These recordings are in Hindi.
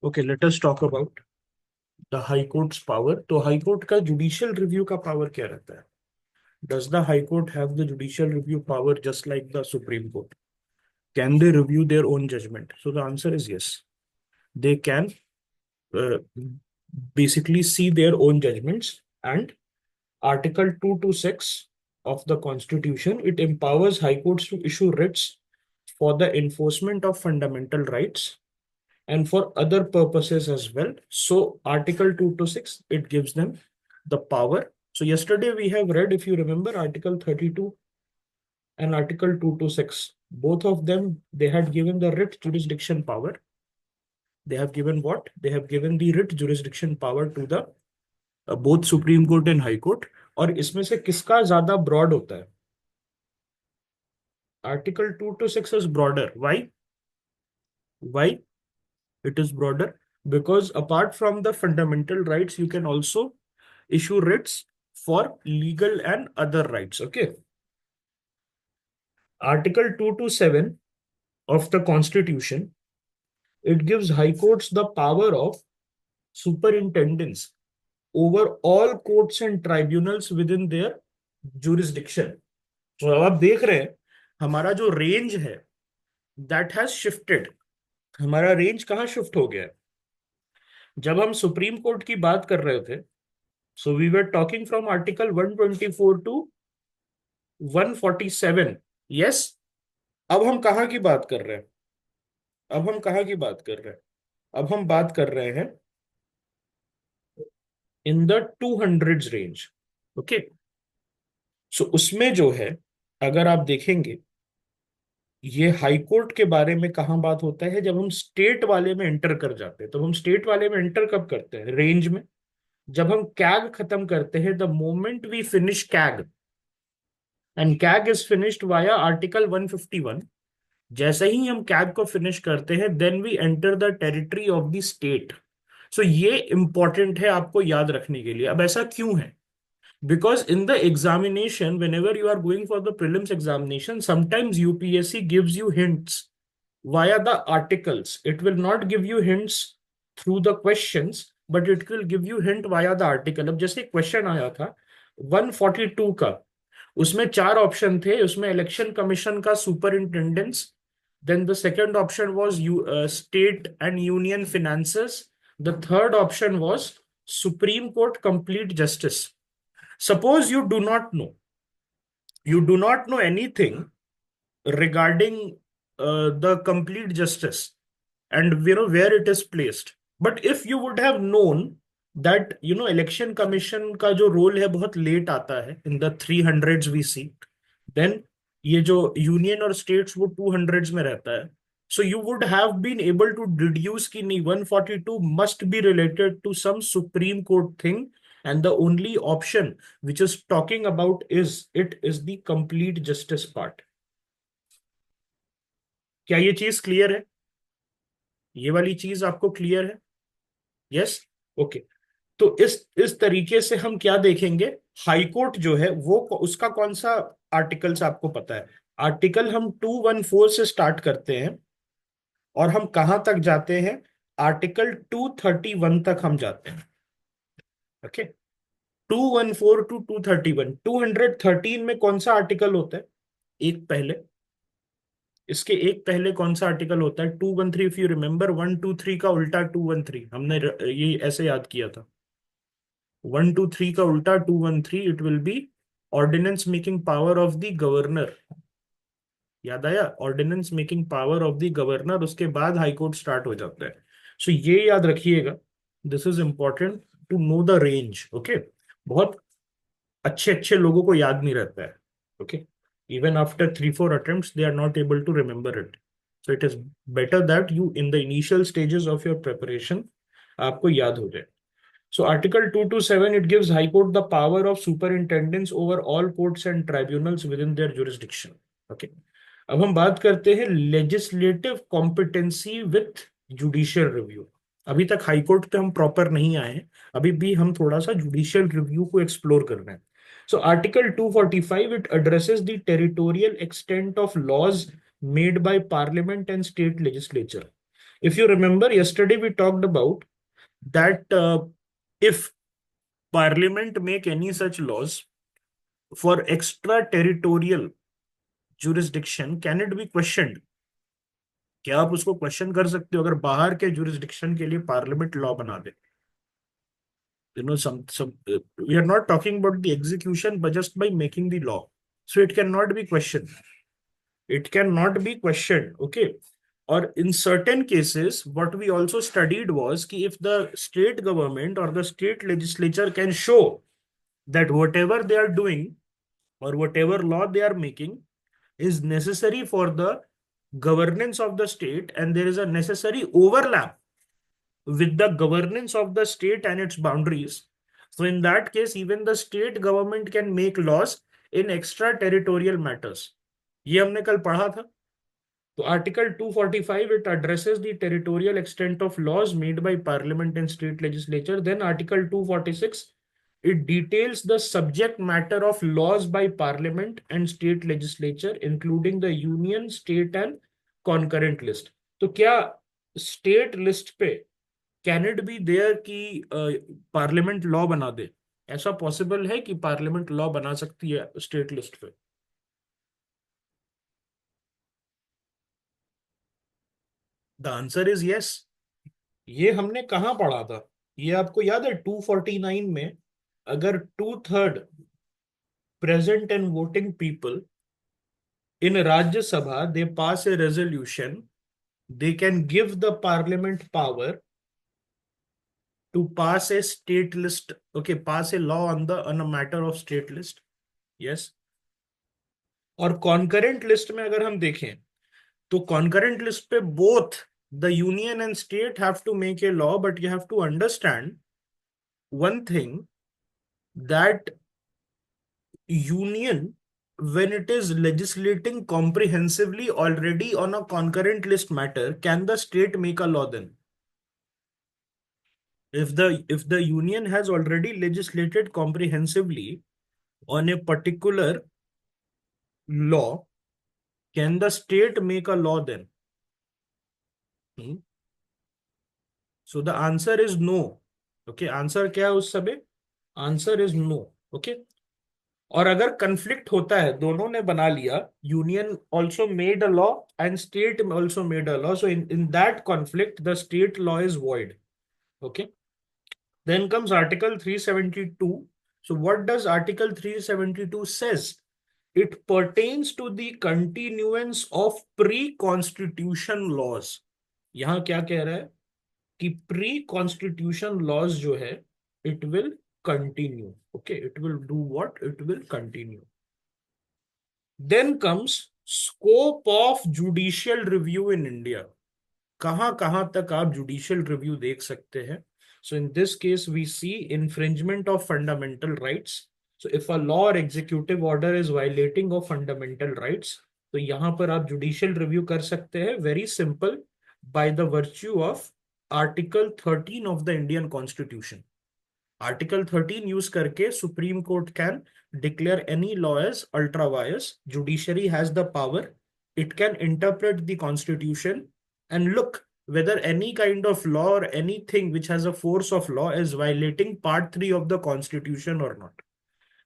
Okay, let us talk about the High Court's power. तो हाई कोर्ट का जुडिशियल रिव्यू का पावर क्या रहता है? Does the High Court have the judicial review power just like the Supreme Court? Can they review their own judgment? So the answer is yes. They can uh, basically see their own judgments, and Article 226 of the Constitution, it empowers High Courts to issue writs for the enforcement of fundamental rights and for other purposes as well. So Article 226, it gives them the power. So yesterday we have read, if you remember, Article 32 and Article 226. Both of them, they had given the writ jurisdiction power. They have given what? They have given the writ jurisdiction power to the both Supreme Court and High Court. और इसमें से किसका ज्यादा ब्रॉड होता है? Article 226 is broader. Why? Why it is broader? Because apart from the fundamental rights, you can also issue writs for legal and other rights. Okay. Article 227 of the Constitution, it gives High Courts the power of superintendence over all courts and tribunals within their jurisdiction. तो अब आप देख रहे हैं हमारा जो रेंज है दैट हैज शिफ्टेड. हमारा रेंज कहाँ शिफ्ट हो गया है? जब हम सुप्रीम कोर्ट की बात कर रहे थे, so we were talking from article 124 to 147. Yes. अब हम कहाँ की बात कर रहे हैं? अब हम कहाँ की बात कर रहे हैं? अब हम बात कर रहे हैं in the 200s range. Okay. So उसमें जो है, अगर आप देखेंगे, ये हाई कोर्ट के बारे में कहाँ बात होता है? जब हम स्टेट वाले में एंटर कर जाते हैं. तो हम स्टेट वाले में एंटर कब करते हैं? रेंज में. जब हम कैग खत्म करते हैं, the moment we finish CAG, and CAG is finished via article 151. जैसे ही हम कैग को फिनिश करते हैं, then we enter the territory of the state. So ये इंपॉर्टेंट है आपको याद रखने के लिए. अब ऐसा क्यों है? Because in the examination, whenever you are going for the prelims examination, sometimes UPSC gives you hints via the articles. It will not give you hints through the questions, but it will give you hint via the article. अब जैसे क्वेश्चन आया था 142 का, उसमें 4 ऑप्शन थे. उसमें इलेक्शन कमीशन का superintendence, then the second option was state and union finances, the third option was Supreme Court complete justice. Suppose you do not know anything regarding the complete justice and where it is placed. But if you would have known that election commission का जो रोल है बहुत लेट आता है, in the 300s we see, then ये जो यूनियन और स्टेट्स वो 200s में रहता है. So you would have been able to deduce कि नहीं, 142 must be related to some Supreme Court thing, and the only option which is talking about is the complete justice part. क्या ये चीज क्लियर है? ये वाली चीज आपको क्लियर है? यस. ओके. तो इस तरीके से हम क्या देखेंगे? हाई कोर्ट जो है वो उसका कौन सा आर्टिकल्स आपको पता है? आर्टिकल हम 214 से स्टार्ट करते हैं और हम कहां तक जाते हैं? आर्टिकल 231 तक हम जाते हैं. ओके. 214 टू 231. 213 में कौन सा आर्टिकल होता है? एक पहले, इसके एक पहले कौन सा आर्टिकल होता है? 213. इफ यू रिमेंबर, 123 का उल्टा 213. हमने ये ऐसे याद किया था. 123 का उल्टा 213. It will be ordinance making power of the governor. याद आया? Ordinance making power of the governor. उसके बाद हाई कोर्ट स्टार्ट हो जाता है. सो ये याद रखिएगा. This is important to know the range. Okay. बहुत अच्छे अच्छे लोगों को याद नहीं रहता है. Okay. Even after 3-4 attempts, they are not able to remember it. So it is better that you, in the initial stages of your preparation, आपको याद हो जाए. So Article 227, it gives High Court the power of superintendence over all courts and tribunals within their jurisdiction. Okay. अब हम बात करते हैं legislative competency with judicial review. अभी तक हाई कोर्ट पे हम प्रॉपर नहीं आए हैं. अभी भी हम थोड़ा सा जुडिशियल रिव्यू को एक्सप्लोर कर रहे हैं. So Article 245, it addresses the territorial extent of laws made by Parliament and state legislature. If you remember, yesterday we talked about that if Parliament make any such laws for extraterritorial jurisdiction, can it be questioned? क्या आप उसको क्वेश्चन कर सकते हो अगर बाहर के जुरिस्डिक्शन के लिए पार्लियामेंट लॉ बना दे? Some we are not talking about the execution, but just by making the law. So it cannot be questioned. It cannot be questioned. Okay. Or in certain cases, what we also studied was कि if the state government or the state legislature can show that whatever they are doing or whatever law they are making is necessary for the governance of the state, and there is a necessary overlap with the governance of the state and its boundaries. So in that case, even the state government can make laws in extraterritorial matters. ये हमने कल पढ़ा था. तो Article 245, it addresses the territorial extent of laws made by Parliament and state legislature. Then Article 246, it details the subject matter of laws by Parliament and state legislature, including the union, state and concurrent list. तो क्या state list पे कैन इट बी देयर कि पार्लियामेंट लॉ बना दे? ऐसा पॉसिबल है कि पार्लियामेंट लॉ बना सकती है स्टेट लिस्ट पे? The answer is yes. ये हमने कहाँ पढ़ा था? ये आपको याद है 249 में, अगर 2/3 present and voting people in Rajya Sabha they pass A resolution, they can give the parliament power to pass a state list, okay, pass a law on a matter of state list. Yes. और कॉन्करेंट लिस्ट में अगर हम देखें तो कॉन्करेंट लिस्ट पे both the union and state have to make a law, but you have to understand one thing, that union, when it is legislating comprehensively already on a concurrent list matter, can the state make a law then? If the union has already legislated comprehensively on a particular law, can the state make a law then? So the answer is no. Okay, answer क्या है उस समय? Answer is no. ओके. और अगर कंफ्लिक्ट होता है, दोनों ने बना लिया, union also made a law and state also made a law, so in that conflict the state law is void. Okay. Then comes Article 372. So what does Article 372 says? It pertains to the continuance of pre-constitution laws. यहाँ क्या कह रहा है कि प्री कॉन्स्टिट्यूशन लॉज जो है, it will continue. Okay, it will do what? It will continue. Then comes scope of judicial review in India. कहां तक आप जुडिशियल रिव्यू देख सकते हैं? So in this case we see infringement of fundamental rights. So if a law और executive order is violating of fundamental rights, तो यहां पर आप जुडिशियल रिव्यू कर सकते हैं. Very simple, by the virtue of article 13 of the Indian constitution. Article 13 use करके Supreme Court can declare any law as ultra vires. Judiciary has the power. It can interpret the constitution and look whether any kind of law or anything which has a force of law is violating part 3 of the constitution or not.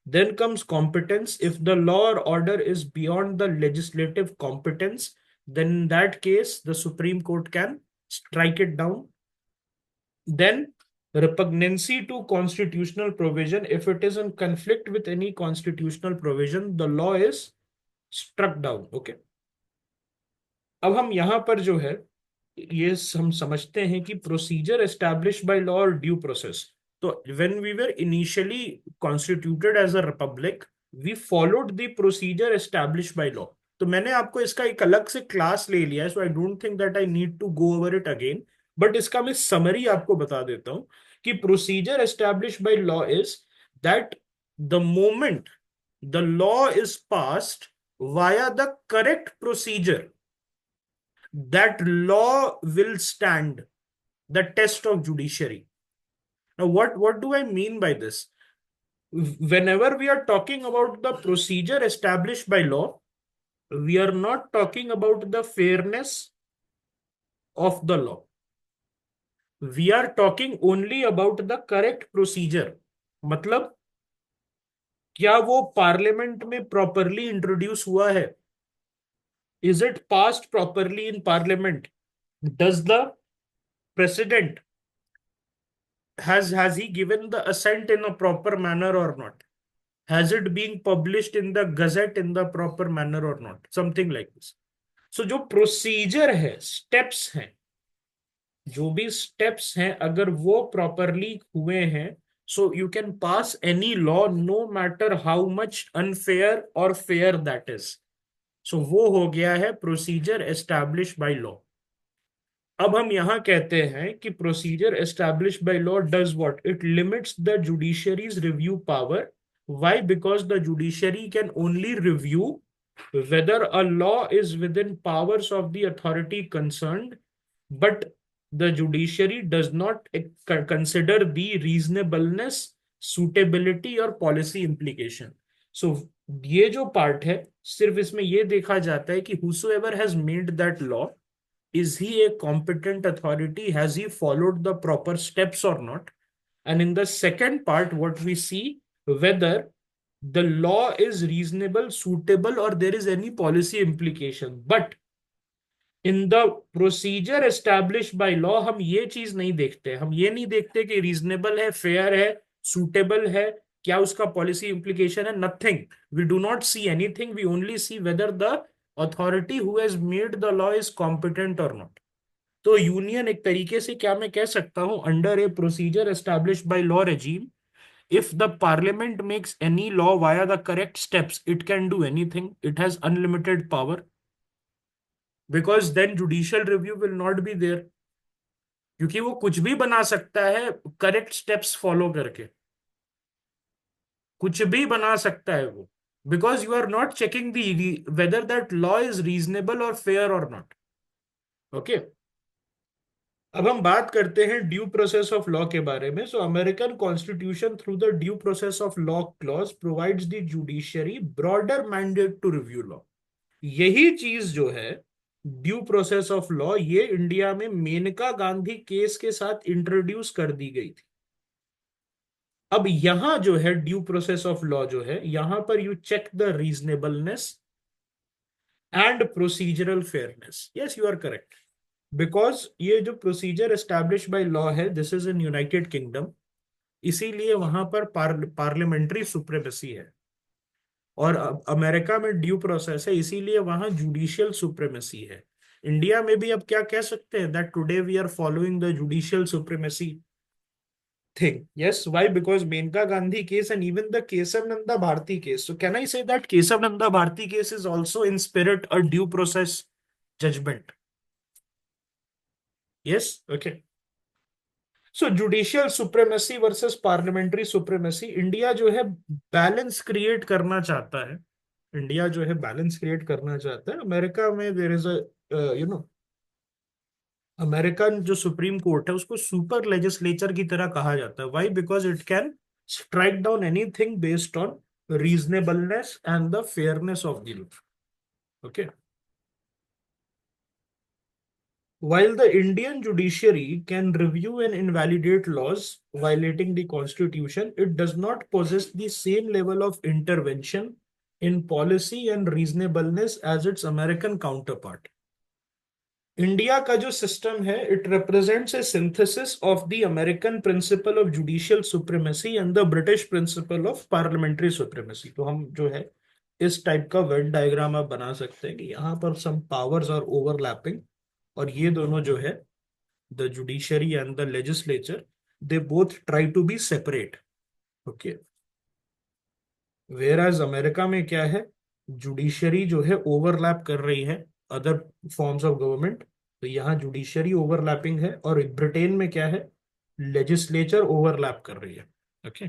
Then comes competence. If the law or order is beyond the legislative competence, then in that case the Supreme Court can strike it down. Then repugnancy to constitutional provision. If it is in conflict with any constitutional provision, the law is struck down. Okay. अब हम यहां पर जो है, ये हम समझते हैं कि प्रोसीजर एस्टैब्लिश बाय लॉ और ड्यू प्रोसेस. तो when we were initially constituted as a republic, we followed the procedure establish by law. तो मैंने आपको इसका एक अलग से क्लास ले लिया है, so I don't think that I need to go over it again. But इसका मैं समरी आपको बता देता हूं कि procedure establish by law is that the moment the law is passed via the correct procedure, that law will stand the test of judiciary. Now, what do I mean by this? Whenever we are talking about the procedure established by law, we are not talking about the fairness of the law, we are talking only about the correct procedure. मतलब क्या वो पार्लियामेंट में प्रॉपरली इंट्रोड्यूस हुआ है? Is it passed properly in parliament? Does the president has he given the assent in a proper manner or not? Has it been published in the gazette in the proper manner or not? Something like this. So जो प्रोसीजर है, स्टेप्स हैं, जो भी स्टेप्स हैं, अगर वो प्रॉपरली हुए हैं, so you can pass any law no matter how much unfair और फेयर दैट इज। सो वो हो गया है प्रोसीजर एस्टैब्लिश बाय लॉ। अब हम यहां कहते हैं कि procedure establish by law does what? It limits the judiciary's review power. Why? Because the judiciary can only review whether a law is within powers of the authority concerned, but the judiciary does not consider the reasonableness, suitability और policy implication. So ये जो पार्ट है, सिर्फ इसमें ये देखा जाता है कि whosoever has made that law, is he a competent authority, has he followed the proper steps or not? And in the second part, what we see, whether the law is reasonable, suitable, or there is any policy implication. But in the procedure establish by law हम ये चीज नहीं देखते। हम ये नहीं देखते कि रीजनेबल है, फेयर है, सूटेबल है, क्या उसका पॉलिसी इंप्लीकेशन है। Nothing, we do not see anything, we only see whether the authority who has made the law is competent और नॉट। तो यूनियन एक तरीके से, क्या मैं कह सकता हूं, under a procedure establish by law regime, if the parliament makes any law via the correct steps, it can do anything, it has unlimited power, because then judicial review will not be there, क्योंकि वो कुछ भी बना सकता है करेक्ट स्टेप्स फॉलो करके, कुछ भी बना सकता है वो, because you are not checking the whether that law is reasonable और फेयर और नॉट। ओके, अब हम बात करते हैं ड्यू प्रोसेस ऑफ लॉ के बारे में। So American constitution through the due process of law clause provides the judiciary broader mandate to review law. यही चीज जो है ड्यू प्रोसेस ऑफ लॉ, ये इंडिया में मेनका गांधी केस के साथ इंट्रोड्यूस कर दी गई थी। अब यहां जो है ड्यू प्रोसेस ऑफ लॉ जो है, यहां पर you check the reasonableness and procedural fairness. Yes, you are correct, because ये जो प्रोसीजर एस्टैब्लिश बाय लॉ है, this is in United Kingdom, इसीलिए वहां पर पार्लियामेंट्री सुप्रीमेसी है। और अमेरिका में ड्यू प्रोसेस है, इसीलिए वहां जुडिशियल सुप्रीमेसी है। इंडिया में भी अब क्या कह सकते हैं, that today we are following the judicial supremacy thing. Yes, why? Because Menka Gandhi case and even the Kesav Nanda Bharti case. So can I say that Kesav Nanda Bharti case is also in spirit a due process judgment? Yes, okay. So judicial supremacy versus parliamentary supremacy, India जो है बैलेंस क्रिएट करना चाहता है। इंडिया जो है बैलेंस क्रिएट करना चाहता है। अमेरिका में देयर इज अ अमेरिकन जो सुप्रीम कोर्ट है उसको सुपर लेजिस्लेचर की तरह कहा जाता है। Why? Because it can strike down anything based on reasonableness and the fairness of the law. Okay, while the Indian judiciary can review and invalidate laws violating the constitution, it does not possess the same level of intervention in policy and reasonableness as its American counterpart. India का जो सिस्टम है, it represents A synthesis of the American principle of judicial supremacy and the British principle of parliamentary supremacy. तो हम जो है इस टाइप का वेन डायग्राम आप बना सकते हैं कि यहाँ पर सम पावर्स आर ओवरलैपिंग, और ये दोनों जो है the judiciary and the legislature, they both try to be separate. Okay, where as America में क्या है, जुडिशरी जो है ओवरलैप कर रही है अदर फॉर्म्स ऑफ गवर्नमेंट, तो यहाँ जुडिशरी ओवरलैपिंग है। और ब्रिटेन में क्या है, लेजिस्लेचर ओवरलैप कर रही है। ओके,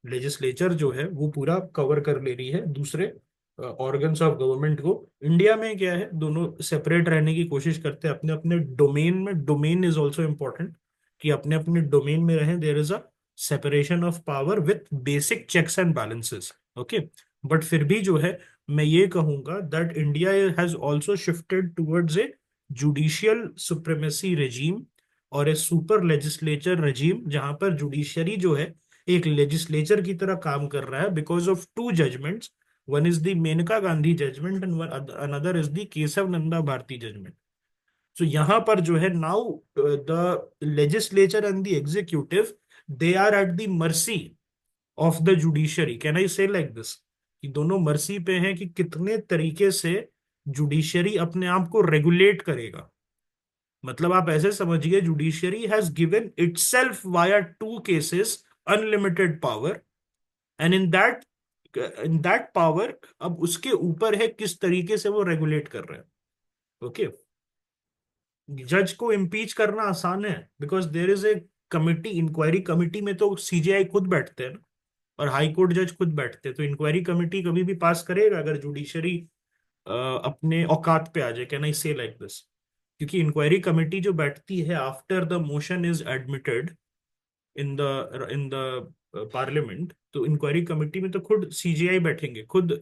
लेजिस्लेचर जो है वो पूरा कवर कर ले रही है दूसरे ऑर्गन्स ऑफ गवर्नमेंट को। इंडिया में क्या है, दोनों सेपरेट रहने की कोशिश करते हैं अपने अपने डोमेन में। डोमेन इज ऑल्सो इम्पोर्टेंट, कि अपने अपने डोमेन में रहें। There is a separation of power with basic checks and balances. Okay, but फिर भी जो है मैं ये कहूंगा that India has also shifted towards a judicial supremacy regime और ए सुपर लेजिस्लेचर रेजीम, जहां पर जुडिशरी जो है एक लेजिस्लेचर की तरह काम कर रहा है because of two judgments. One is the Maneka Gandhi judgment and another is the Keshava Nanda Bharati judgment. So यहाँ पर जो है now the legislature and the executive, they are at the mercy of the judiciary. Can I say like this कि दोनों मर्सी पे हैं कि कितने तरीके से जुडिशरी अपने आप को रेगुलेट करेगा। मतलब आप ऐसे समझिए, judiciary has given itself via two cases unlimited power, and in that power अब उसके ऊपर है किस तरीके से वो रेगुलेट कर रहे हैं। ओके, जज को इम्पीच करना आसान है because there is a committee, inquiry committee में तो सीजेआई खुद बैठते हैं ना, और हाई कोर्ट जज खुद बैठते हैं। तो इंक्वायरी कमिटी कभी भी पास करेगा अगर जुडिशरी अपने औकात पे आ जाए। Can I say like this? क्योंकि इंक्वायरी कमेटी जो बैठती है after the motion is admitted in the parliament, तो इंक्वायरी कमेटी में तो खुद सीजीआई बैठेंगे, खुद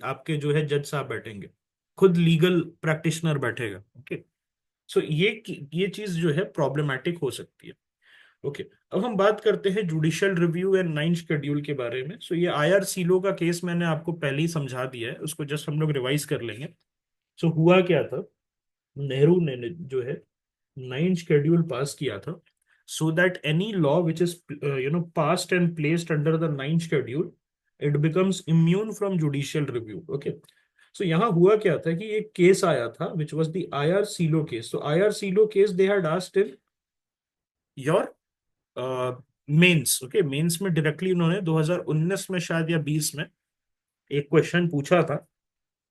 आपके जो है जज साहब बैठेंगे, खुद लीगल प्रैक्टिशनर बैठेगा। ओके, सो ये चीज जो है प्रॉब्लमेटिक हो सकती है। ओके, अब हम बात करते हैं judicial review and ninth schedule के बारे में। सो ये आईआर सीलो का केस मैंने आपको पहले ही समझा दिया है, उसको जस्ट हम लोग रिवाइज कर लेंगे। सो हुआ क्या था, नेहरू ने जो है नाइन्थ शेड्यूल पास किया था, so that any law which is passed and placed under the ninth schedule, it becomes immune from judicial review. Okay, so यहाँ हुआ क्या था कि एक केस आया था which was the IR Coelho case. तो IR Coelho case they had asked in your mains. Okay, mains में डायरेक्टली उन्होंने 2019 में शायद या 20 में एक क्वेश्चन पूछा था।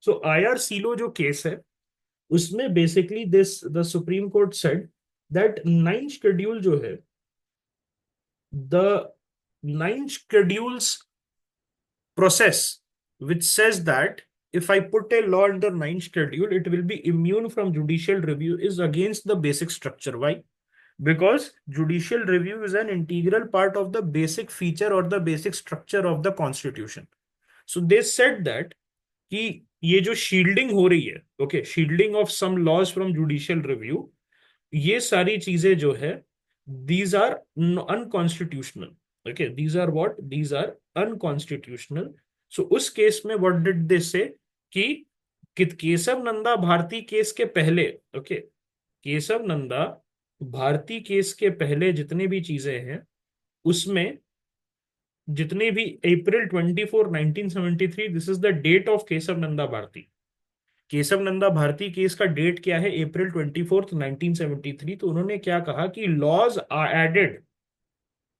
सो आईआर सीलो जो केस है उसमें basically this the supreme court said that ninth schedule जो है, the ninth schedules process which says that if I put a law in the ninth schedule, it will be immune from judicial review is against the basic structure. Why? Because judicial review is an integral part of the basic feature or the basic structure of the constitution. So they said that कि ये जो शील्डिंग हो रही है, okay, shielding of some laws from judicial review, ये सारी चीजें जो है these are unconstitutional. Okay, these are what, these are unconstitutional. So उस केस में व्हाट डिड दे से कि केशव नंदा भारती केस के पहले, ओके, केशव नंदा भारती केस के पहले जितने भी चीजें हैं उसमें, जितने भी April 24, 1973, this is the date of Keshava Nanda Bharati. Keshava Nanda Bharati case का डेट क्या है? April 24, 1973। तो उन्होंने क्या कहा कि laws are added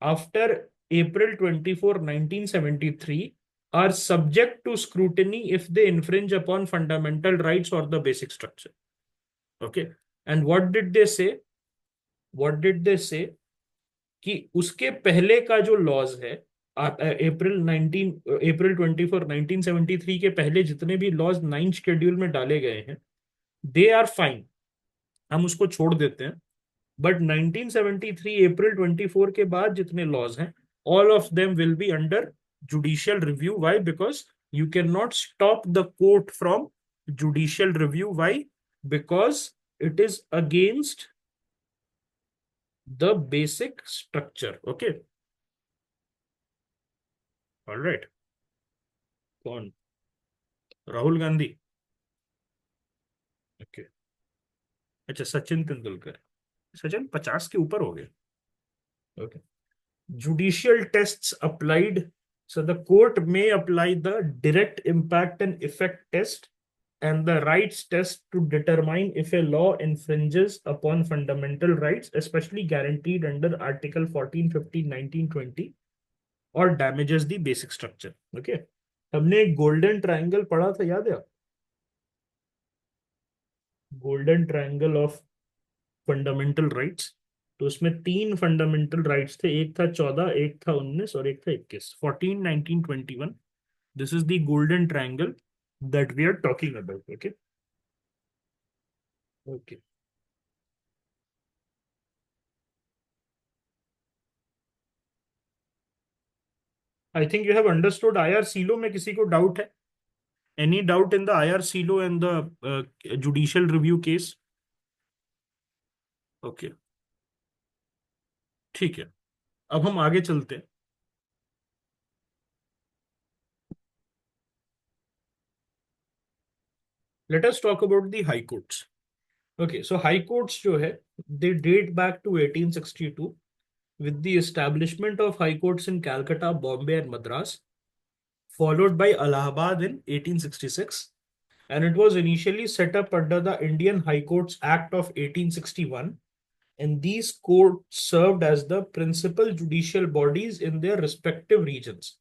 after April 24, 1973 are subject to scrutiny if they infringe upon fundamental rights और the basic structure. Okay, and what did they say कि उसके पहले का जो लॉज है, April 24, 1973 के पहले जितने भी लॉज नाइन्थ शेड्यूल में डाले गए हैं, दे आर फाइन, हम उसको छोड़ देते हैं। बट 1973 April 24 के बाद जितने लॉज हैं, all of them will be under judicial review. Why? Because you can not stop the court from judicial review. Why? Because it is against the basic structure. Okay, alright. कौन? राहुल गांधी? ओके, अच्छा, सचिन तेंदुलकर। सचिन 50 के ऊपर हो गए। Okay, judicial tests applied. So the court may apply the direct impact and effect test and the rights test to determine if a law infringes upon fundamental rights, especially guaranteed under Article 14, 15, 19, 20, or damages the basic structure. Okay, हमने गोल्डन ट्रायंगल पढ़ा था, याद है? Golden triangle of fundamental rights. तो उसमें तीन फंडामेंटल राइट्स थे, एक था 14, एक था 19 और एक था 21, 14, 19, 21। This is the golden triangle that we are talking about. Okay, okay, I think you have understood IR Coelho में किसी को डाउट है? Any doubt in the IR Coelho and the judicial review case? Okay, ठीक है, अब हम आगे चलते हैं। Let us talk about the high courts. Okay, so high courts जो है, they date back to 1862 with the establishment of high courts in Calcutta, Bombay, and Madras, followed by Allahabad in 1866. And it was initially set up under the Indian High Courts Act of 1861. And these courts served as the principal judicial bodies in their respective regions.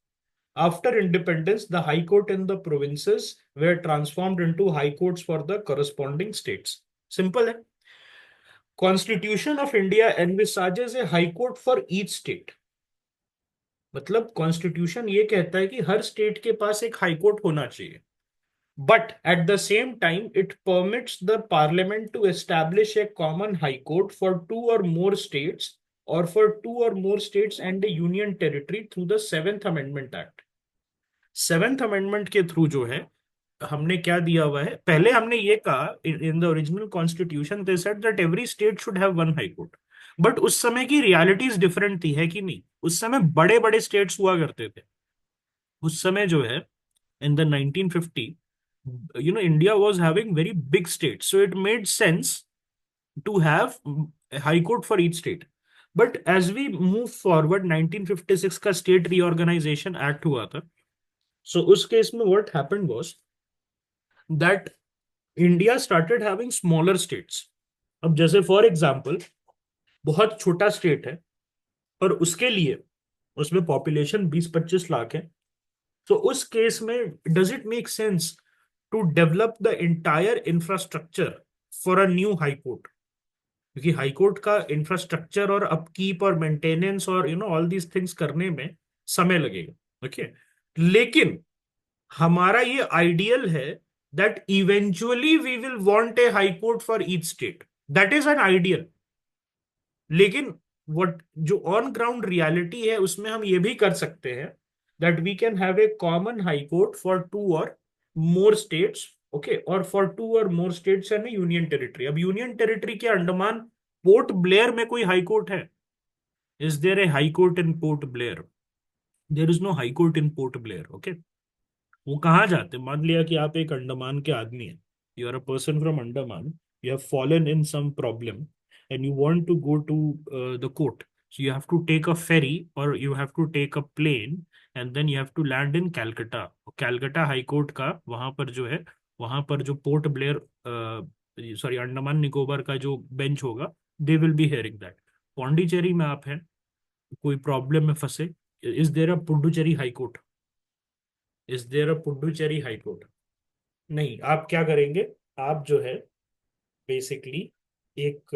After independence, the High Court in the provinces were transformed into High Courts for the corresponding states. Simple है. Constitution of India envisages a High Court for each state. मतलब कॉन्स्टिट्यूशन ये कहता है कि हर स्टेट के पास एक हाई कोर्ट होना चाहिए, but at the same time it permits the parliament to establish a common high court for two और मोर स्टेट्स, और फॉर टू और more states and a union territory through the seventh amendment act. Seventh amendment के थ्रू जो है, हमने क्या दिया हुआ है, पहले हमने ये कहा in the original constitution they said that every state should have one high court. But उस समय की रियलिटीज डिफरेंट थी, है कि नहीं? उस समय बड़े बड़े स्टेट्स हुआ करते थे। उस समय जो है, in the 1950, India was having very big states, so it made sense to have a high court for each state. But as we move forward, 1956 का स्टेट रीऑर्गेनाइजेशन एक्ट हुआ था। So उस केस में what happened was that India started having smaller states. अब जैसे फॉर एग्जाम्पल, बहुत छोटा स्टेट है और उसके लिए उसमें पॉपुलेशन 20-25 लाख है। तो उस केस में does it make sense to develop the entire infrastructure for a new high court? क्योंकि हाई कोर्ट का इंफ्रास्ट्रक्चर और अपकीप और मेंटेनेंस और ऑल दीज थिंग्स करने में समय लगेगा। ओके, लेकिन हमारा ये आइडियल है that eventually we will want a high court for each state, that is an ideal. लेकिन व्हाट जो ऑन ग्राउंड रियलिटी है उसमें हम ये भी कर सकते हैं that we can have a common high court for two और मोर स्टेट्स। ओके, और फॉर टू और more states and union territory. अब यूनियन टेरिटरी के अंडमान पोर्ट ब्लेयर में कोई हाई कोर्ट है? Is there A high court in Port Blair? There is no high court in Port Blair. Okay, वो कहाँ जाते? मान लिया कि आप एक अंडमान के आदमी हैं, you are a person from Andaman, you have fallen in some problem and you want to go to the court, so you have to take a ferry or you have to take a plane and then you have to land in Calcutta. Calcutta high court का वहां पर जो है, वहां पर जो पोर्ट ब्लेयर, सॉरी अंडमान निकोबार का जो बेंच होगा, they will be hearing that. Pondicherry में आप हैं, कोई प्रॉब्लम में फंसे, is there a Puducherry high court? Is there a Puducherry high court? नहीं। आप क्या करेंगे? आप जो है बेसिकली एक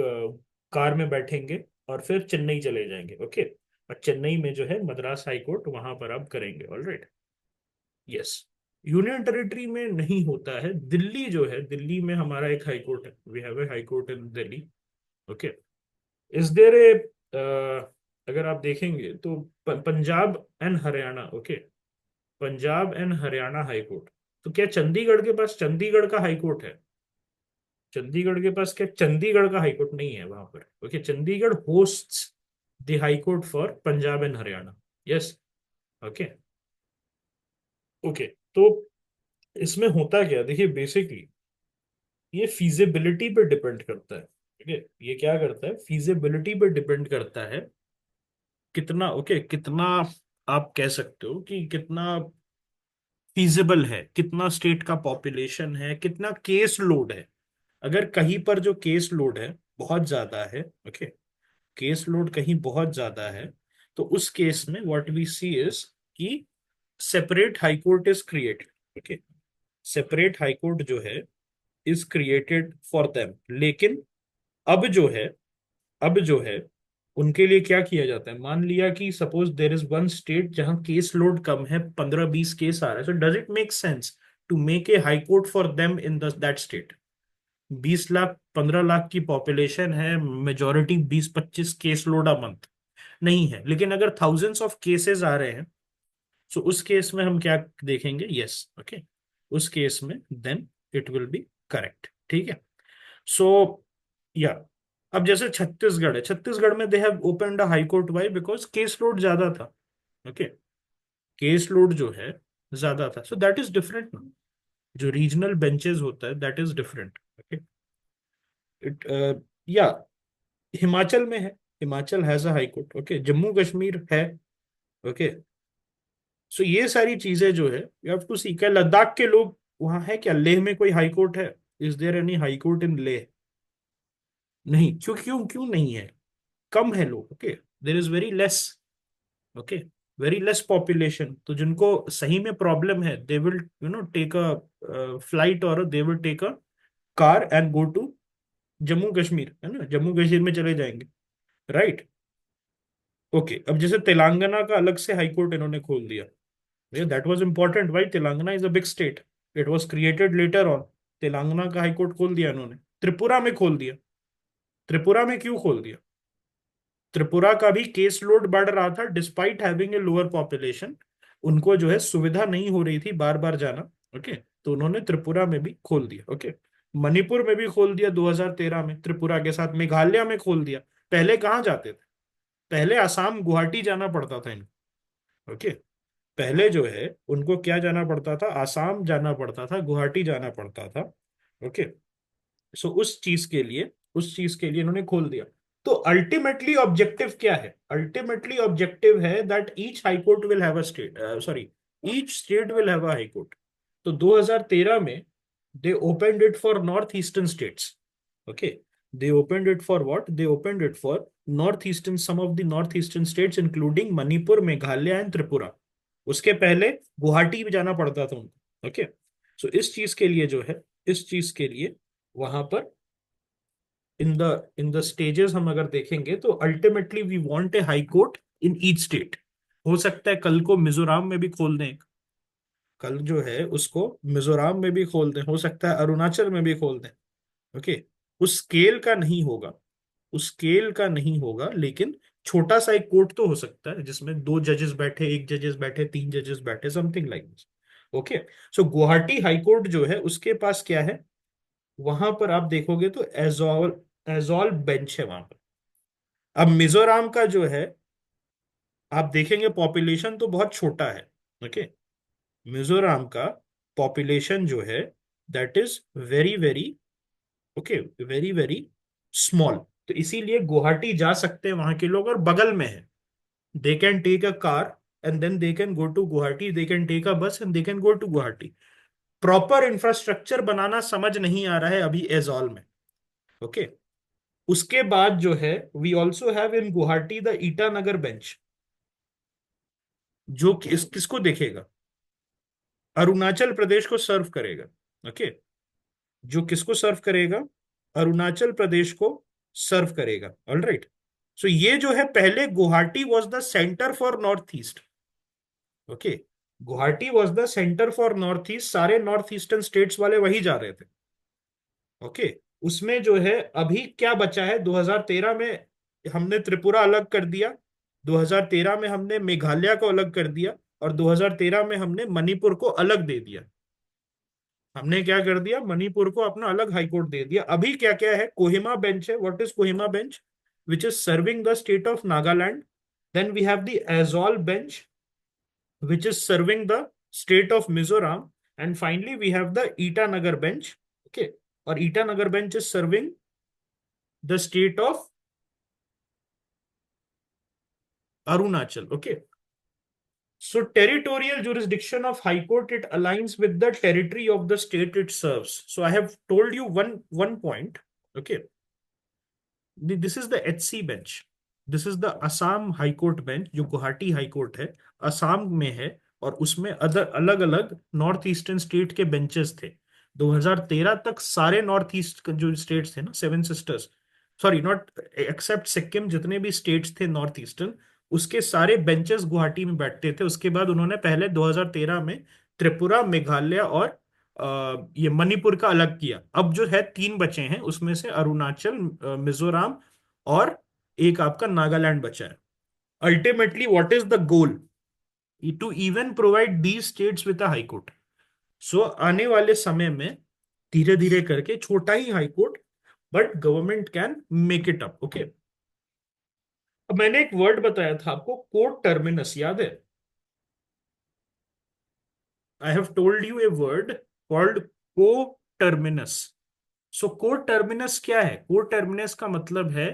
कार में बैठेंगे और फिर चेन्नई चले जाएंगे। ओके, और चेन्नई में जो है मद्रास हाई कोर्ट, वहां पर आप करेंगे। Alright, yes. यूनियन टेरिटरी में नहीं होता है। दिल्ली जो है, दिल्ली में हमारा एक हाई कोर्ट है, we have a high court in Delhi. Okay, is there a, अगर आप देखेंगे तो Punjab and Haryana, okay, Punjab and Haryana high court. तो क्या चंडीगढ़ के पास चंडीगढ़ का हाई कोर्ट है? चंडीगढ़ के पास क्या चंडीगढ़ का हाई कोर्ट नहीं है वहां पर? Okay, Chandigarh hosts the high court for Punjab and Haryana. Yes, okay. Okay, तो इसमें होता क्या, देखिए बेसिकली ये फीजिबिलिटी पे डिपेंड करता है। ठीक है, ये क्या करता है, फीजिबिलिटी पे डिपेंड करता है। कितना, ओके, कितना आप कह सकते हो कि कितना फीजिबल है, कितना स्टेट का पॉपुलेशन है, कितना केस लोड है। अगर कहीं पर जो केस लोड है बहुत ज्यादा है, ओके, केस लोड कहीं बहुत ज्यादा है, तो उस केस में व्हाट वी सी इज कि separate high court is created. Okay, separate high court जो है इज क्रिएटेड फॉर देम। लेकिन अब जो है, अब जो है उनके लिए क्या किया जाता है, मान लिया कि suppose there is one state जहां केस लोड कम है, 15-20 केस आ रहा है, so does it make sense to make a high court for them in that state? 20 lakh 15 lakh की पॉपुलेशन है, majority 20-25 case load a month नहीं है, लेकिन अगर थाउजेंड्स ऑफ केसेस आ रहे हैं, सो उस केस में हम क्या देखेंगे? यस, ओके, उस केस में then it will be correct. ठीक है, सो या अब जैसे छत्तीसगढ़ है, छत्तीसगढ़ में they have opened a high court, why? Because case load ज्यादा था। ओके, केस लोड जो है ज्यादा था, सो दैट इज डिफरेंट ना। जो रीजनल बेंचेस होता है that is different. Okay, it या हिमाचल में है, Himachal has a high court. Okay, Jammu Kashmir है। ओके, सो ये सारी चीजें जो है यू हैव टू सी। क्या लद्दाख के लोग वहां है? क्या लेह में कोई हाई कोर्ट है? Is there any high court in Leh? नहीं। क्यों क्यों क्यों नहीं है? कम है लोग। Okay, there is very less. Okay, very less population. तो जिनको सही में प्रॉब्लम है they will take a flight और they will take a car and go to Jammu Kashmir, है ना, जम्मू कश्मीर में चले जाएंगे। राइट। ओके, अब जैसे तेलंगाना का अलग से हाई कोर्ट इन्होंने खोल दिया। दैट वाज इंपॉर्टेंट भाई, Telangana is a big state, it was created later on. Telangana का हाई कोर्ट खोल दिया इन्होंने, त्रिपुरा में खोल दिया। त्रिपुरा में क्यों खोल दिया? त्रिपुरा का भी केस लोड बढ़ रहा था despite having a lower population. उनको जो है सुविधा नहीं हो रही थी बार बार जाना। ओके, तो उन्होंने त्रिपुरा में भी खोल दिया। ओके, मणिपुर में भी खोल दिया 2013 में, त्रिपुरा के साथ मेघालय में खोल दिया। पहले कहाँ जाते थे? पहले असम गुवाहाटी जाना पड़ता था इनको। ओके, पहले जो है उनको क्या जाना पड़ता था? आसाम जाना पड़ता था, गुवाहाटी जाना पड़ता था। ओके, सो उस चीज के लिए इन्होंने खोल दिया। तो अल्टीमेटली ऑब्जेक्टिव क्या है? अल्टीमेटली ऑब्जेक्टिव है that each high court will have a state, sorry, each state will have a high court. तो 2013 में they opened it for north eastern states. Okay, they opened it for what? They opened it for north eastern, some of the north eastern states including Manipur, Meghalaya and Tripura. उसके पहले गुवाहाटी भी जाना पड़ता था उनको। ओके, सो इस चीज के लिए जो है, इस चीज के लिए वहां पर इन द स्टेजेस हम अगर देखेंगे तो ultimately we want a high court in each state. हो सकता है कल को मिजोरम में भी खोल दें, कल जो है उसको मिजोरम में भी खोल दें, हो सकता है अरुणाचल में भी खोल दें। ओके, उस स्केल का नहीं होगा, उस स्केल का नहीं होगा, लेकिन छोटा सा एक कोर्ट तो हो सकता है जिसमें दो जजेस बैठे, एक जजेस बैठे, तीन जजेस बैठे, something like this. Okay, so Guwahati high court जो है उसके पास क्या है? वहां पर आप देखोगे तो एजॉल, एजॉल बेंच है वहां पर। अब मिजोरम का जो है आप देखेंगे पॉपुलेशन तो बहुत छोटा है। ओके, मिजोरम का पॉपुलेशन जो है that is very very, okay, very very small. तो इसीलिए गुवाहाटी जा सकते हैं वहां के लोग, और बगल में है। They can take a car and then they can go to Guwahati, they can take a bus and they can go to Guwahati. Proper infrastructure बनाना समझ नहीं आ रहा है अभी एजॉल में। ओके, उसके बाद जो है we also have in Guwahati the Itanagar bench, जो किसको देखेगा? अरुणाचल प्रदेश को सर्व करेगा। ओके, जो किसको सर्व करेगा? अरुणाचल प्रदेश को सर्व करेगा। All right. सो ये जो है, पहले Guwahati was the centre for north east. Okay, Guwahati was the centre for north east, सारे नॉर्थ ईस्टर्न स्टेट्स वाले वही जा रहे थे। ओके, उसमें जो है अभी क्या बचा है? 2013 में हमने त्रिपुरा अलग कर दिया, 2013 में हमने मेघालय को अलग कर दिया, और 2013 में हमने मणिपुर को अलग दे दिया। हमने क्या कर दिया? मणिपुर को अपना अलग हाईकोर्ट दे दिया। अभी क्या क्या है? कोहिमा बेंच है। What is Kohima bench? Which is serving the state of Nagaland. Then we have the Aizawl bench which is serving the state of Mizoram, and finally we have the Itanagar bench. Okay, or Itanagar bench is serving the state of Arunachal. Okay, so territorial jurisdiction of High Court, it aligns with the territory of the state it serves. So I have told you one point. Okay, this is the HC bench. This is the Assam high court bench, जो गुवाहाटी हाई कोर्ट है, असम में है। और उसमें अदर अलग अलग नॉर्थ ईस्टर्न स्टेट के बेंचेस थे। 2013 तक सारे नॉर्थ ईस्ट जो स्टेट्स थे ना, seven sisters, sorry not except Sikkim, जितने भी स्टेट्स थे नॉर्थ ईस्टर्न, उसके सारे बेंचेस गुवाहाटी में बैठते थे। उसके बाद उन्होंने पहले 2013 में त्रिपुरा, मेघालय और ये मणिपुर का अलग किया। अब जो है तीन बचे हैं, उसमें से अरुणाचल, मिजोरम और एक आपका नागालैंड बचा है। Ultimately what is the goal? To even provide the states with a high court. So आने वाले समय में धीरे धीरे करके छोटा ही high court but government can make it up. Okay, अब मैंने एक वर्ड बताया था आपको, कोर्ट टर्मिनस, याद है? I have told U a word called को टर्मिनस। सो को टर्मिनस क्या है? को टर्मिनस का मतलब है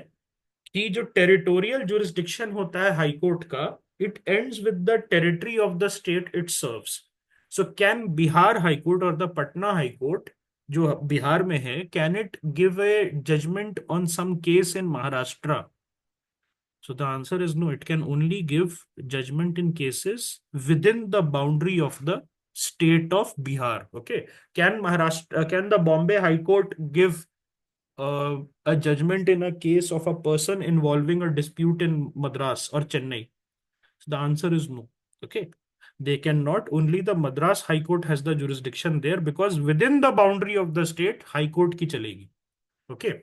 कि जो टेरिटोरियल जुरिस्डिक्शन होता है हाई कोर्ट का, it ends with the territory of the state it serves. So can Bihar high court और द पटना हाई कोर्ट जो बिहार में है, can it give a judgement on some case in Maharashtra? So the answer is no. It can only give judgment in cases within the boundary of the state of Bihar. Okay. Can Maharashtra, can the Bombay High Court give a judgment in a case of a person involving a dispute in Madras or Chennai? So the answer is no. Okay. They cannot. Only the Madras High Court has the jurisdiction there, because within the boundary of the state, High Court की चलेगी. Okay.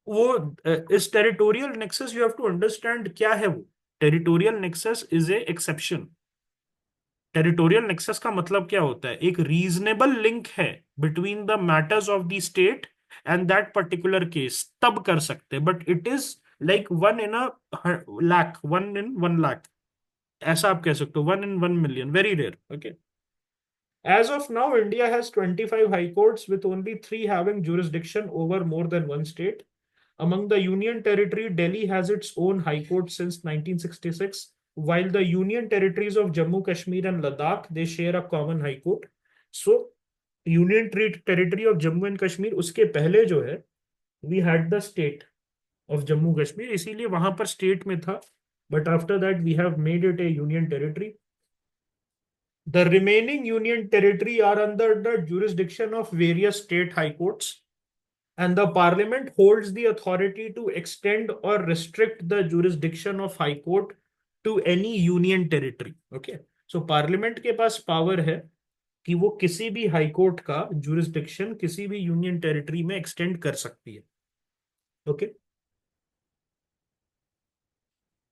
वो इस territorial nexus, you have to understand क्या है वो। Territorial nexus is a exception. Territorial nexus का मतलब क्या होता है? एक रीजनेबल लिंक है between the matters of the state and that particular case, तब कर सकते, but it is like one in a lakh, 1 in 1 lakh, ऐसा आप कह सकते हो, 1 in 1 million, very rare. Okay, as of now India has 25 high courts with only 3 having jurisdiction over more than one state. Among the Union Territory, Delhi has its own High Court since 1966, while the Union Territories of Jammu, Kashmir, and Ladakh, they share a common High Court. So, Territory of Jammu and Kashmir, उसके पहले जो है, we had the state of Jammu Kashmir, इसीलिए वहां पर state में था, but after that we have made it a Union Territory. The remaining Union Territory are under the jurisdiction of various state high courts, and the Parliament holds the authority to extend or restrict the jurisdiction of High Court to any Union Territory. Okay, so Parliament के पास power है कि वो किसी भी हाई कोर्ट का jurisdiction किसी भी यूनियन टेरिटरी में एक्सटेंड कर सकती है। ओके,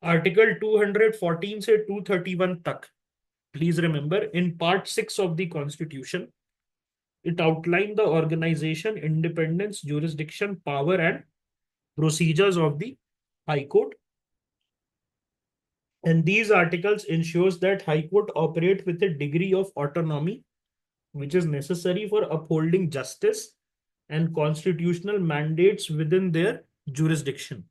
आर्टिकल 214 से 231 तक, please remember, in part 6 of the constitution, it outlined the organization, independence, jurisdiction, power, and procedures of the High Court. And these articles ensures that High Court operate with a degree of autonomy which is necessary for upholding justice and constitutional mandates within their jurisdiction.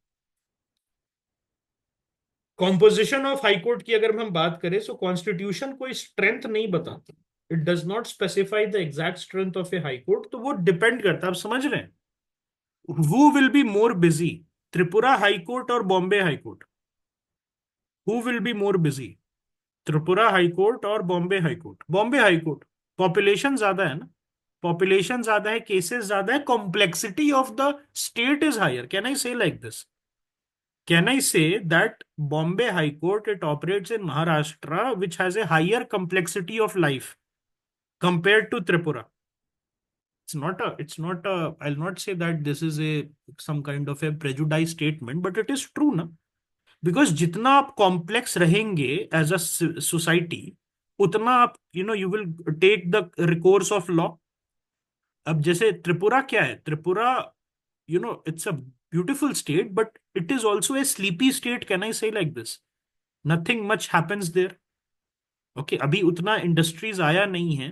Composition of high court की अगर हम बात करें, सो कॉन्स्टिट्यूशन कोई स्ट्रेंथ नहीं बताता, it does not specify the exact strength of a high court, तो वो डिपेंड करता है, आप समझ रहे हैं, who will be more busy, Tripura high court और Bombay high court? Who will be more busy, Tripura high court और Bombay high court? Bombay high court, population ज्यादा है ना, पॉपुलेशन ज्यादा है, केसेस ज्यादा है, complexity of the state is higher. Can I say like this? Can I say that Bombay High Court, it operates in Maharashtra, which has a higher complexity of life compared to Tripura? I'll not say that this is some kind of a prejudiced statement, but it is true, na? Because जितना आप complex रहेंगे as a society, उतना आप, you will take the recourse of law. अब जैसे त्रिपुरा क्या है? Tripura, it's a beautiful state, but it is also a sleepy state. Can I say like this? Nothing much happens there. Okay, अभी उतना इंडस्ट्रीज आया नहीं है,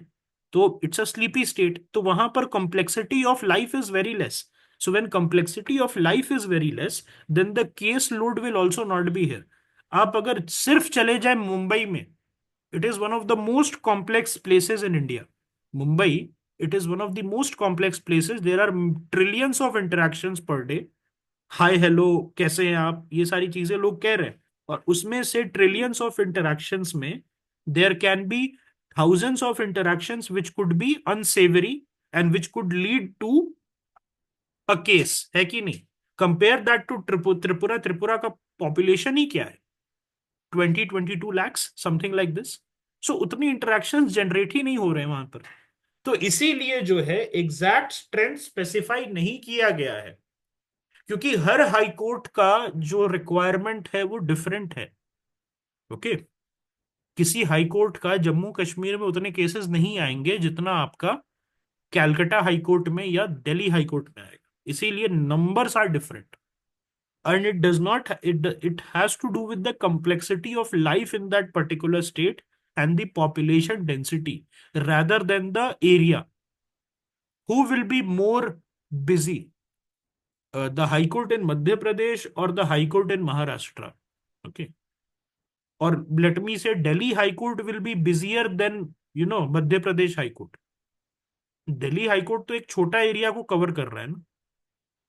तो इट्स अ स्लीपी स्टेट, तो वहां पर complexity of life is very less. So when complexity of life is very less, then the case load will also not be here. आप अगर सिर्फ चले जाए मुंबई में, it is one of the most complex places in India. Mumbai, it is one of the most complex places, there are trillions of interactions per day, hi hello कैसे हैं आप, ये सारी चीजें लोग कह रहे हैं, और उसमें से ट्रिलियंस ऑफ इंटरैक्शंस में there can be thousands of interactions which could be unsavory and which could lead to a case, है कि नहीं? Compare that to Tripura. Tripura का पॉपुलेशन ही क्या है? 22 lakhs, something like this. So उतनी इंटरेक्शंस जनरेट ही नहीं हो रहे हैं वहां पर, तो इसीलिए जो है एग्जैक्ट स्ट्रेंथ स्पेसिफाई नहीं किया गया है, क्योंकि हर हाई कोर्ट का जो रिक्वायरमेंट है वो डिफरेंट है। ओके, किसी हाई कोर्ट का जम्मू कश्मीर में उतने केसेस नहीं आएंगे जितना आपका कैलकाटा हाई कोर्ट में या दिल्ली हाई कोर्ट में आएगा। इसीलिए numbers are different, and it does not it has to do with the complexity of life in that particular state and the population density rather than the area. Who will be more busy, the high court in Madhya Pradesh or the high court in Maharashtra? Okay, or let me say Delhi high court will be busier than Madhya Pradesh high court. Delhi high court तो एक छोटा एरिया को कवर कर रहा है ना.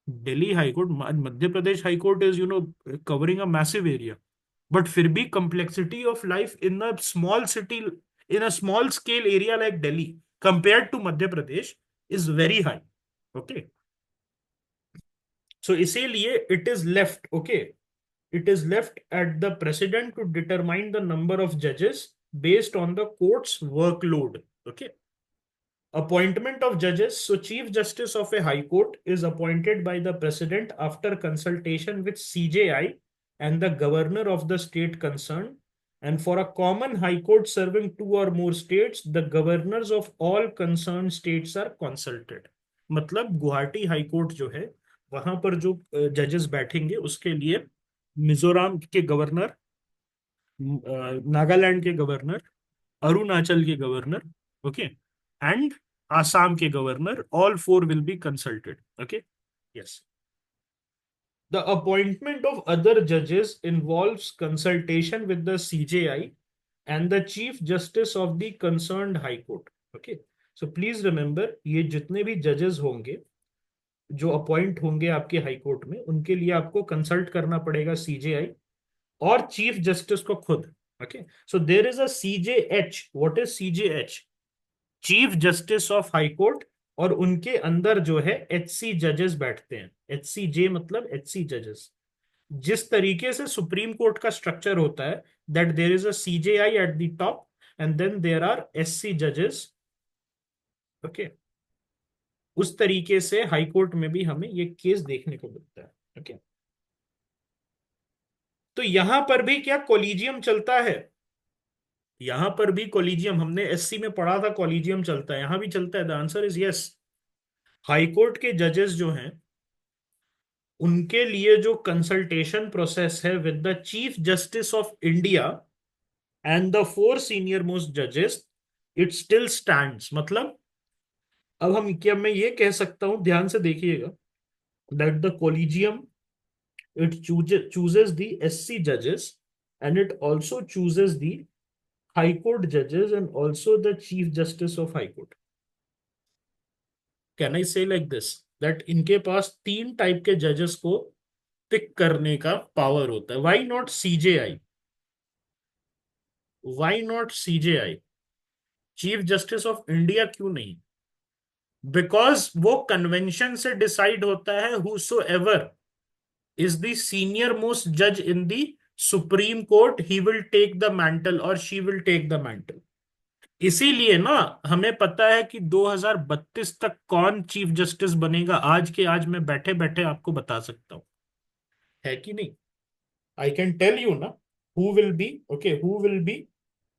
Delhi high court, Madhya Pradesh high court is covering a massive area. But फिर भी complexity of life in a small city, in a small scale area like Delhi compared to Madhya Pradesh is very high. Okay, so इसीलिए it is left, okay, it is left at the president to determine the number of judges based on the court's workload. Okay, appointment of judges. So chief justice of a high court is appointed by the president after consultation with CJI and the governor of the state concerned. And for a common high court serving two or more states, the governors of all concerned states are consulted. मतलब गुवाहाटी हाई कोर्ट जो है, वहां पर जो जजेस बैठेंगे उसके लिए मिजोरम के गवर्नर, नागालैंड के गवर्नर, अरुणाचल के गवर्नर, ओके, एंड आसाम के governor, all four will be consulted. Okay, yes. The appointment of other judges involves consultation with the CJI and the Chief Justice of the concerned High Court. Okay, so please remember, ये जितने भी जजेस होंगे जो अपॉइंट होंगे आपके हाई कोर्ट में, उनके लिए आपको कंसल्ट करना पड़ेगा सीजेआई और चीफ जस्टिस को खुद. Okay, so there is a CJH. What is CJH? Chief justice of high court. और उनके अंदर जो है एचसी जजेस बैठते हैं. एचसीजे मतलब एचसी जजेस. जिस तरीके से सुप्रीम कोर्ट का स्ट्रक्चर होता है, that there is a CJI at the top and then there are SC जजेस. ओके, उस तरीके से हाई कोर्ट में भी हमें ये केस देखने को मिलता है. ओके, तो यहां पर भी क्या कोलिजियम चलता है? यहां पर भी कोलिजियम, हमने एससी में पढ़ा था कोलिजियम चलता है, यहां भी चलता है. The answer is yes. High court के जजेस जो हैं उनके लिए जो कंसल्टेशन प्रोसेस है with the chief justice of India and the four senior most जजेस, इट स्टिल स्टैंड्स. मतलब अब हम क्या, मैं ये कह सकता हूं, ध्यान से देखिएगा, that the collegium, it chooses the SC judges and it also chooses the High Court judges and also the Chief Justice of High Court. Can I say like this, that इनके पास तीन टाइप के जजेस को पिक करने का पावर होता है. Why not CJI? Why not CJI? Chief justice of India क्यों नहीं? बिकॉज वो कन्वेंशन से डिसाइड होता है whosoever is the senior most judge in the Supreme Court, he will take the mantle or she will take the mantle. इसीलिए ना हमें पता है कि 2032 तक कौन चीफ जस्टिस बनेगा. आज के आज मैं बैठे बैठे आपको बता सकता हूं, है कि नहीं? आई कैन टेल यू ना who will B, okay, who will be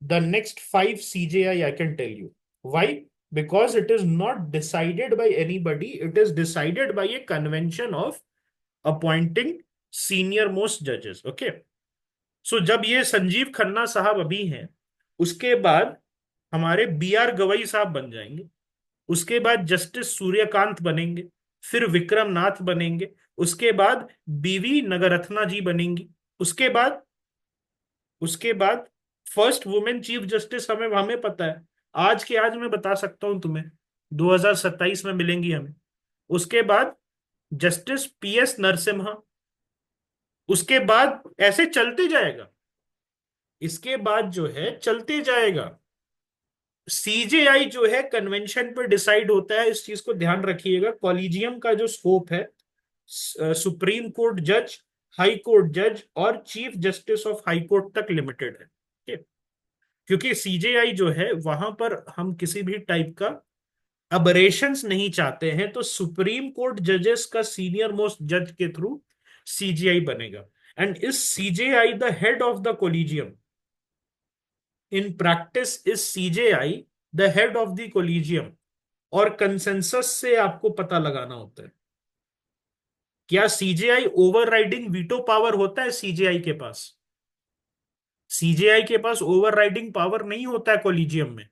the next 5 CJI. I can tell you. Why? Because it is not decided by anybody. It is decided by a convention of appointing senior most judges. Okay. So जब ये संजीव खन्ना साहब अभी हैं, उसके बाद हमारे BR गवई साहब बन जाएंगे, उसके बाद जस्टिस सूर्यकांत बनेंगे, फिर विक्रम नाथ बनेंगे, उसके बाद BV नगरत्ना जी बनेंगी, उसके बाद फर्स्ट वुमेन चीफ जस्टिस हमें हमें पता है, आज के आज मैं बता सकता हूं तुम्हें, 2027 में मिलेंगी हमें. उसके बाद जस्टिस PS नरसिम्हा. उसके बाद ऐसे चलते जाएगा, इसके बाद जो है चलते जाएगा. सीजेआई जो है कन्वेंशन पर डिसाइड होता है. इस चीज को ध्यान रखिएगा. कॉलेजियम का जो स्कोप है सुप्रीम कोर्ट जज, हाई कोर्ट जज और chief justice of high court तक लिमिटेड है. ठीक? क्योंकि सीजेआई जो है वहां पर हम किसी भी टाइप का अबरेशंस नहीं चाहते हैं, तो सुप्रीम कोर्ट जजेस का सीनियर मोस्ट जज के थ्रू सीजीआई बनेगा. एंड इस CJI the head of the collegium. In practice is CJI the head of the collegium. और कंसेंसस से आपको पता लगाना होता है. क्या सीजेआई ओवरराइडिंग वीटो पावर होता है सीजेआई के पास? सीजेआई के पास ओवरराइडिंग पावर नहीं होता है कॉलिजियम में।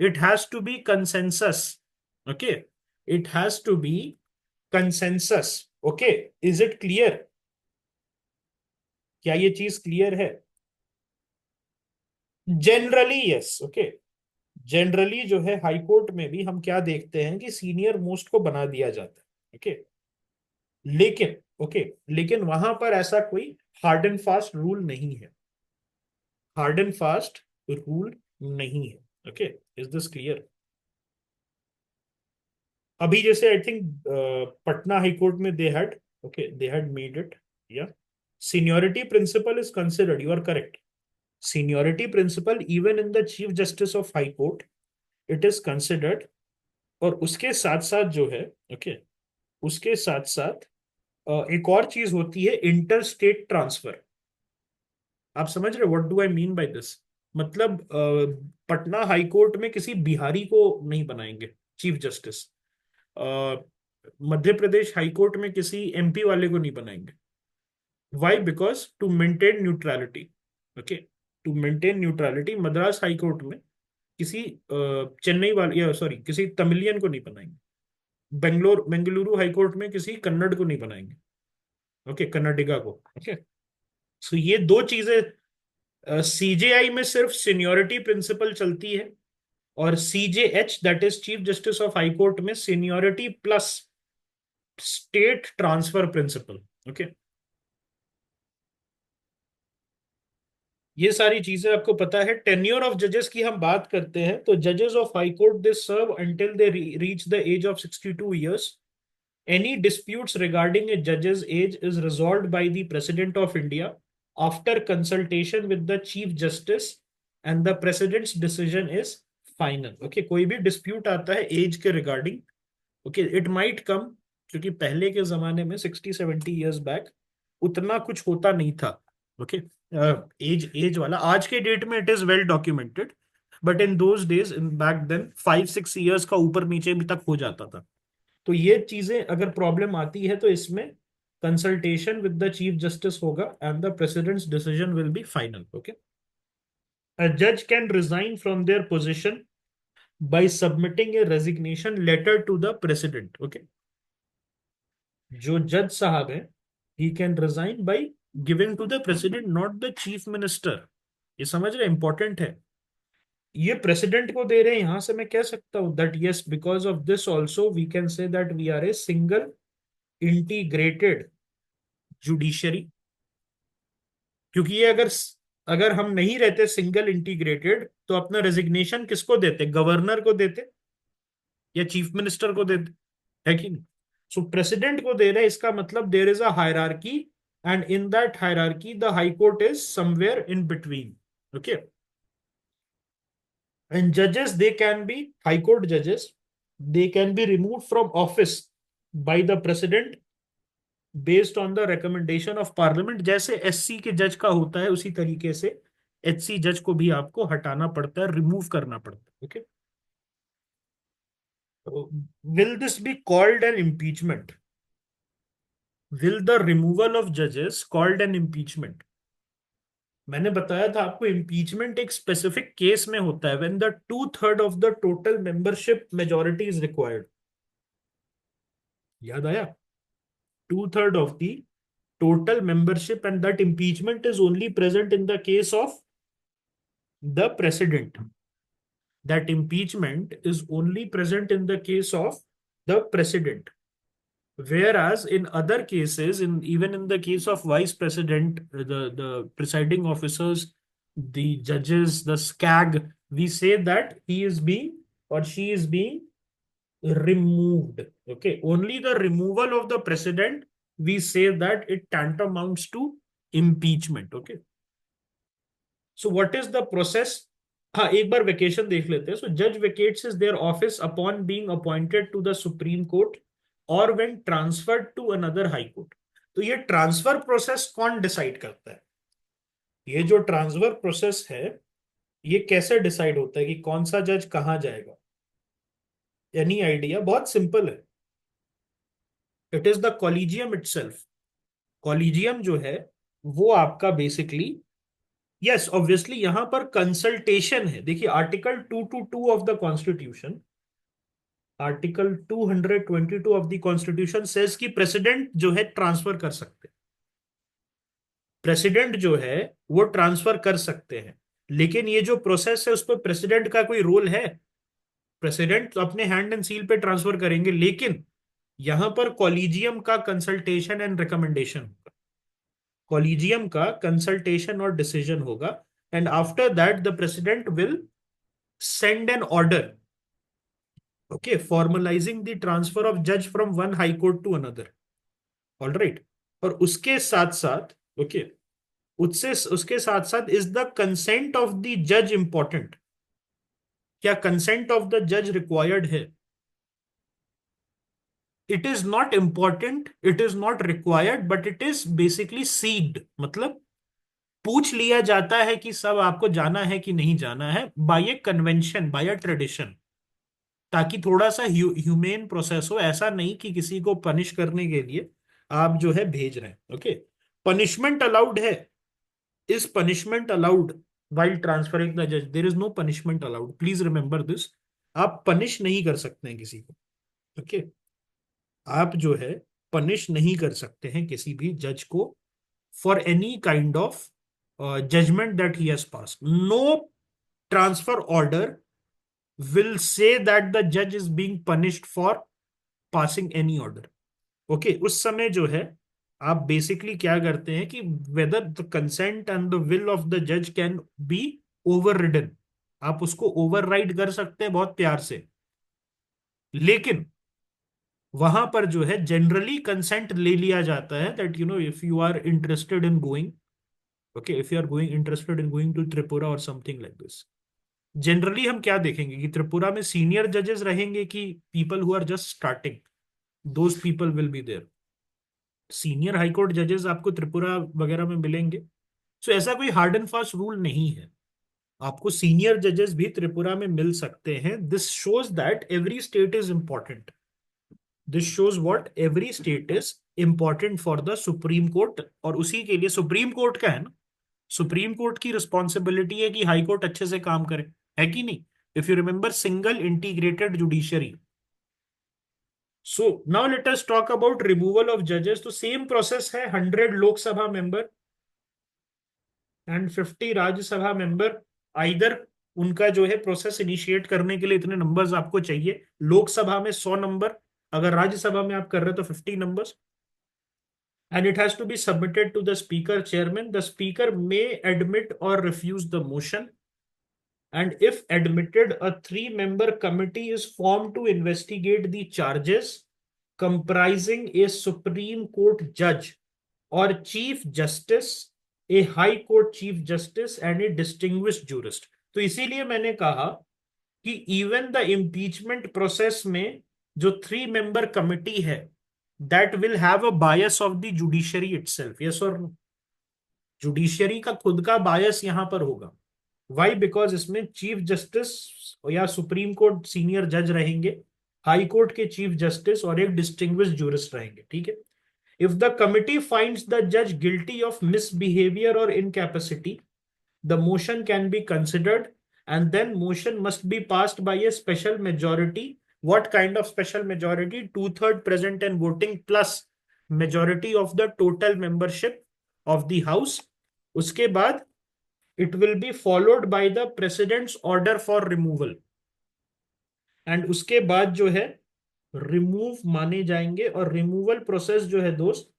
It has to be consensus. Okay, it has to be consensus. Okay, is it clear? क्या ये चीज क्लियर है? Generally yes. ओके, जनरली जो है हाई कोर्ट में भी हम क्या देखते हैं कि सीनियर मोस्ट को बना दिया जाता है। ओके, लेकिन ओके, लेकिन वहां पर ऐसा कोई हार्ड एंड फास्ट रूल नहीं है। हार्ड एंड फास्ट रूल नहीं है। Okay, is this clear? अभी जैसे I think Patna high court में दे हैड मेड इट, या seniority principle is considered, you are correct. Seniority principle even in the chief justice of high court it is considered. और उसके साथ साथ जो है, ओके, उसके साथ साथ एक और चीज होती है, इंटर स्टेट ट्रांसफर। आप समझ रहे what do I mean by this? मतलब पटना हाई कोर्ट में किसी बिहारी को नहीं बनाएंगे chief justice. Madhya Pradesh high court में किसी एमपी वाले को नहीं बनाएंगे। Why? Because to maintain neutrality. Okay, to maintain neutrality Madras high court में किसी चेन्नई वाले, या सॉरी, किसी तमिलियन को नहीं बनाएंगे। बेंगलुरु हाई कोर्ट में किसी कन्नड़ को नहीं बनाएंगे। ओके, कन्नडिगा को। ओके, सो ये दो चीजें सीजेआई में सिर्फ सीनियोरिटी प्रिंसिपल चलती है, और CJH that is chief justice of high court में seniority plus state transfer principle. Okay, ये सारी चीजें आपको पता है। टेन्योर ऑफ जजेस की हम बात करते हैं तो जजेस of high court they serve until they reach the age of 62 years. Any disputes regarding a judge's age is resolved by the President of India after consultation with the Chief Justice, and the President's decision is final. Okay, कोई भी dispute आता है एज के regarding, okay, it might come, क्योंकि पहले के जमाने में 60-70 years बैक उतना कुछ होता नहीं था। ओके, एज एज वाला आज के डेट में it is well documented, but in those days, in back then 5-6 years का ऊपर नीचे भी तक हो जाता था। तो ये चीजें अगर प्रॉब्लम आती है तो इसमें consultation with the chief justice होगा, and the president's decision will be final. Okay, a जज can resign from their position by submitting a resignation letter to the president. Okay, जो जज साहब है, he can resign by giving to the president, not the chief minister. ये समझ रहे, इंपॉर्टेंट है। ये प्रेसिडेंट को दे रहे हैं, यहां से मैं कह सकता हूं that yes, because of this also we can say that we are a single integrated judiciary. क्योंकि ये अगर अगर हम नहीं रहते सिंगल इंटीग्रेटेड तो अपना रेजिग्नेशन किसको देते? गवर्नर को देते या चीफ मिनिस्टर को देते, है कि नहीं? सो प्रेसिडेंट को दे रहे हैं, इसका मतलब there is a hierarchy, and in that hierarchy the high court is somewhere in between. Okay, and जजेस they can be, high court जजेस, they can be removed from office by the president based on the recommendation of parliament. जैसे एससी के जज का होता है उसी तरीके से एचसी जज को भी आपको हटाना पड़ता है, रिमूव करना पड़ता है। Okay, will this be called an impeachment? Will the removal of जजेस कॉल्ड एन इम्पीचमेंट? मैंने बताया था आपको, इम्पीचमेंट एक स्पेसिफिक केस में होता है when the 2/3 of the total membership majority is required. याद आया? 2/3 of the total membership, and that impeachment is only present in the case of the president. That impeachment is only present in the case of the president. Whereas in other cases, in even in the case of vice president, the presiding officers, the judges, the SCAG, we say that he is being or she is being removed. Okay, only the removal of the president, we say that it tantamounts to impeachment. Okay, so what is the process? हाँ, एक बार वेकेशन देख लेते हैं। सो जज vacates is their office upon being appointed to the supreme court और when transferred to another high court. तो ये ट्रांसफर प्रोसेस कौन डिसाइड करता है? ये जो ट्रांसफर प्रोसेस है, ये कैसे डिसाइड होता है कि कौन सा जज कहाँ जाएगा? Any idea? बहुत सिंपल है। It is the Colosseum itself. Colosseum जो है वो आपका बेसिकली, यस ऑब्वियसली यहां पर कंसल्टेशन है। देखिए article 222 of the constitution, article 222 of the constitution says कि प्रेसिडेंट जो है ट्रांसफर कर सकते हैं। प्रेसिडेंट जो है वो ट्रांसफर कर सकते हैं, लेकिन ये जो प्रोसेस है उस पर प्रेसिडेंट का कोई रोल है? प्रेसिडेंट तो अपने हैंड एंड सील पे ट्रांसफर करेंगे, लेकिन यहां पर कॉलिजियम का कंसल्टेशन एंड रिकमेंडेशन होगा। कॉलिजियम का कंसल्टेशन और डिसीजन होगा, and after that the president will send an order, okay, formalizing the transfer of judge from one high court to another. All right. और उसके साथ साथ, ओके, उससे उसके साथ साथ is the consent of the जज इंपॉर्टेंट? क्या कंसेंट ऑफ द जज रिक्वायर्ड है? It is not important, it is not required, but it is basically seed, मतलब पूछ लिया जाता है कि सब आपको जाना है कि नहीं जाना है, by a convention, by a tradition, ताकि थोड़ा सा ह्यूमेन प्रोसेस हो। ऐसा नहीं कि किसी को पनिश करने के लिए आप जो है भेज रहे हैं। ओके, पनिशमेंट अलाउड है? Is punishment allowed while transferring the जज? There is no punishment allowed, please remember this. आप पनिश नहीं कर सकते हैं किसी को। ओके, आप जो है पनिश नहीं कर सकते हैं किसी भी जज को for any kind of judgement that he has pass. No transfer order will say that the judge is being punished for passing any order. Okay, उस समय जो है आप बेसिकली क्या करते हैं कि whether the consent and the will of the जज कैन बी ओवर रिडन, आप उसको ओवरराइड कर सकते हैं बहुत प्यार से, लेकिन वहां पर जो है जनरली कंसेंट ले लिया जाता है that you know if you are interested in going, okay, if you are going interested in going to Tripura और समथिंग लाइक दिस। जनरली हम क्या देखेंगे कि त्रिपुरा में सीनियर जजेस रहेंगे कि people who are just starting, those people will be there. Senior high court जजेस आपको त्रिपुरा वगैरह में मिलेंगे। सो ऐसा कोई हार्ड एंड फास्ट रूल नहीं है, आपको सीनियर जजेस भी त्रिपुरा में मिल सकते हैं। This shows that every state is important. This shows what every state is important for the supreme court, और उसी के लिए सुप्रीम कोर्ट का है ना, सुप्रीम कोर्ट की रिस्पॉन्सिबिलिटी है कि हाई कोर्ट अच्छे से काम करे, है कि नहीं? If you remember single integrated judiciary. So now let us talk about removal of जजेस। तो सेम प्रोसेस है, 100 Lok Sabha member and 50 Rajya Sabha member. Either उनका जो है प्रोसेस इनिशिएट करने के लिए इतने नंबर्स आपको चाहिए, लोकसभा में 100 नंबर, अगर राज्यसभा में आप कर रहे हो तो 50 numbers, and it has to be submitted to the speaker chairman. The speaker may admit or refuse the motion, and if admitted, a three-member committee is formed to investigate the charges, comprising a Supreme Court judge or Chief Justice, a High Court Chief Justice, and a distinguished jurist. तो इसीलिए मैंने कहा कि इवन द इम्पीचमेंट प्रोसेस में जो 3 मेंबर कमिटी है that will have a bias of the judiciary itself, yes और नो? जुडिशरी का खुद का बायस यहां पर होगा। वाई? बिकॉज इसमें चीफ जस्टिस या सुप्रीम कोर्ट सीनियर जज रहेंगे, हाई कोर्ट के चीफ जस्टिस और एक डिस्टिंग्विश जूरिस्ट रहेंगे। ठीक है, if the committee finds the जज गिल्टी ऑफ मिसबिहेवियर और incapacity, the motion can be considered, and then motion must be passed by a special majority. What kind of special majority? 2/3 present and voting plus majority of the total membership of the house. उसके बाद it will be followed by the president's order for removal, and उसके बाद जो है रिमूव माने जाएंगे। और रिमूवल प्रोसेस जो है दोस्त,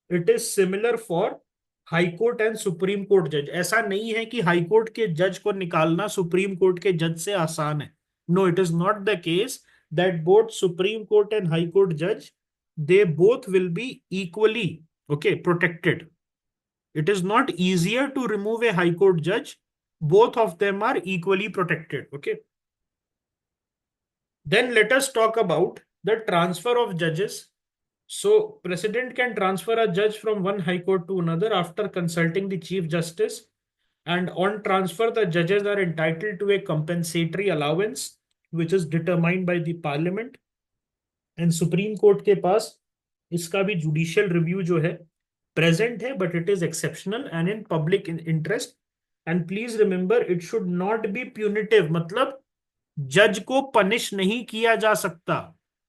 it is similar for high court and supreme court जज। ऐसा नहीं है कि हाई कोर्ट के जज को निकालना सुप्रीम कोर्ट के जज से आसान है। No, it is not the case that both supreme court and high court जज, they both will be equally okay protected. It is not easier to remove a high court judge, both of them are equally protected. Okay, then let us talk about the transfer of judges. So, President can transfer a judge from one high court to another after consulting the Chief Justice. And on transfer, the judges are entitled to a compensatory allowance, which is determined by the Parliament. And supreme court के पास इसका भी जुडिशियल रिव्यू जो है प्रेजेंट है, but it is exceptional and in public interest. And please remember it should not be punitive, मतलब जज को पनिश नहीं किया जा सकता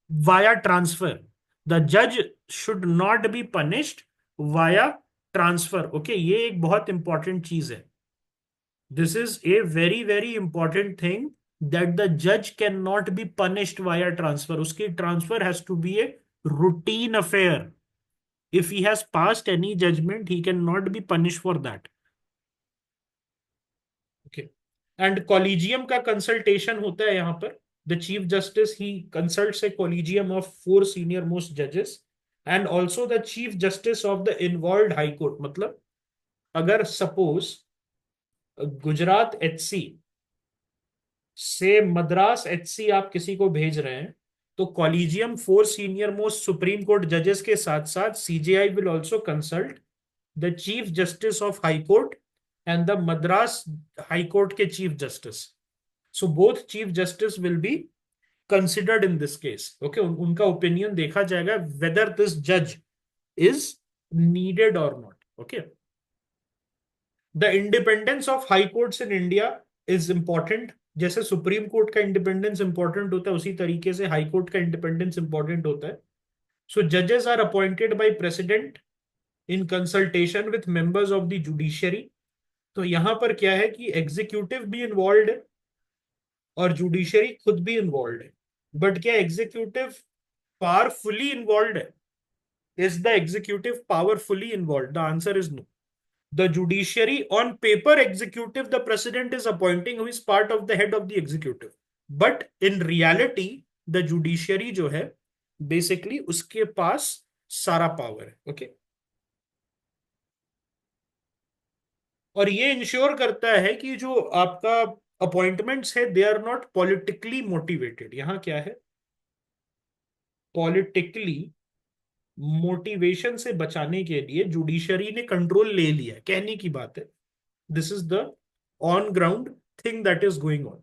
वाया ट्रांसफर। द जज should not be punished via transfer. Okay, ये एक बहुत इंपॉर्टेंट चीज है। This is a very very important thing, that the जज can not be punished via transfer. उसकी transfer has to be a routine affair. If he has passed any judgement he can not be punish for that. Okay, and collegium का कंसल्टेशन होता है यहाँ पर। The chief justice he consults a collegium of 4 senior most जजेस and also the chief justice of the involve high court. मतलब अगर सपोज गुजरात एचसी से मद्रास एचसी आप किसी को भेज रहे हैं, तो collegium 4 senior most supreme court जजेस के साथ साथ CJI will also consult the chief justice of high court and the Madras high court के chief justice. So both chief justice will be considered in this case. Okay, उनका ओपिनियन देखा जाएगा वेदर दिस जज इज नीडेड और not. Okay, the independence of high courts in India is important. जैसे सुप्रीम कोर्ट का इंडिपेंडेंस इंपॉर्टेंट होता है, उसी तरीके से हाई कोर्ट का इंडिपेंडेंस इंपॉर्टेंट होता है। सो जजेस are appointed by president in consultation with members of the judiciary. तो यहां पर क्या है कि एग्जीक्यूटिव भी इन्वॉल्व है और जुडिशरी खुद भी इन्वॉल्व है। बट क्या एग्जीक्यूटिव पावरफुली इन्वॉल्व है? Is the executive powerfully involve? The answer is no. The judiciary on paper executive, the president is appointing, who is part of the head of the executive, but in reality the judiciary जो है basically उसके पास सारा पावर है। ओके, और ये इंश्योर करता है कि जो आपका अपॉइंटमेंट्स है they are not politically motivated. यहां क्या है, पॉलिटिकली मोटिवेशन से बचाने के लिए जुडिशरी ने कंट्रोल ले लिया, कहने की बात है। This is the on ground thing that is going on.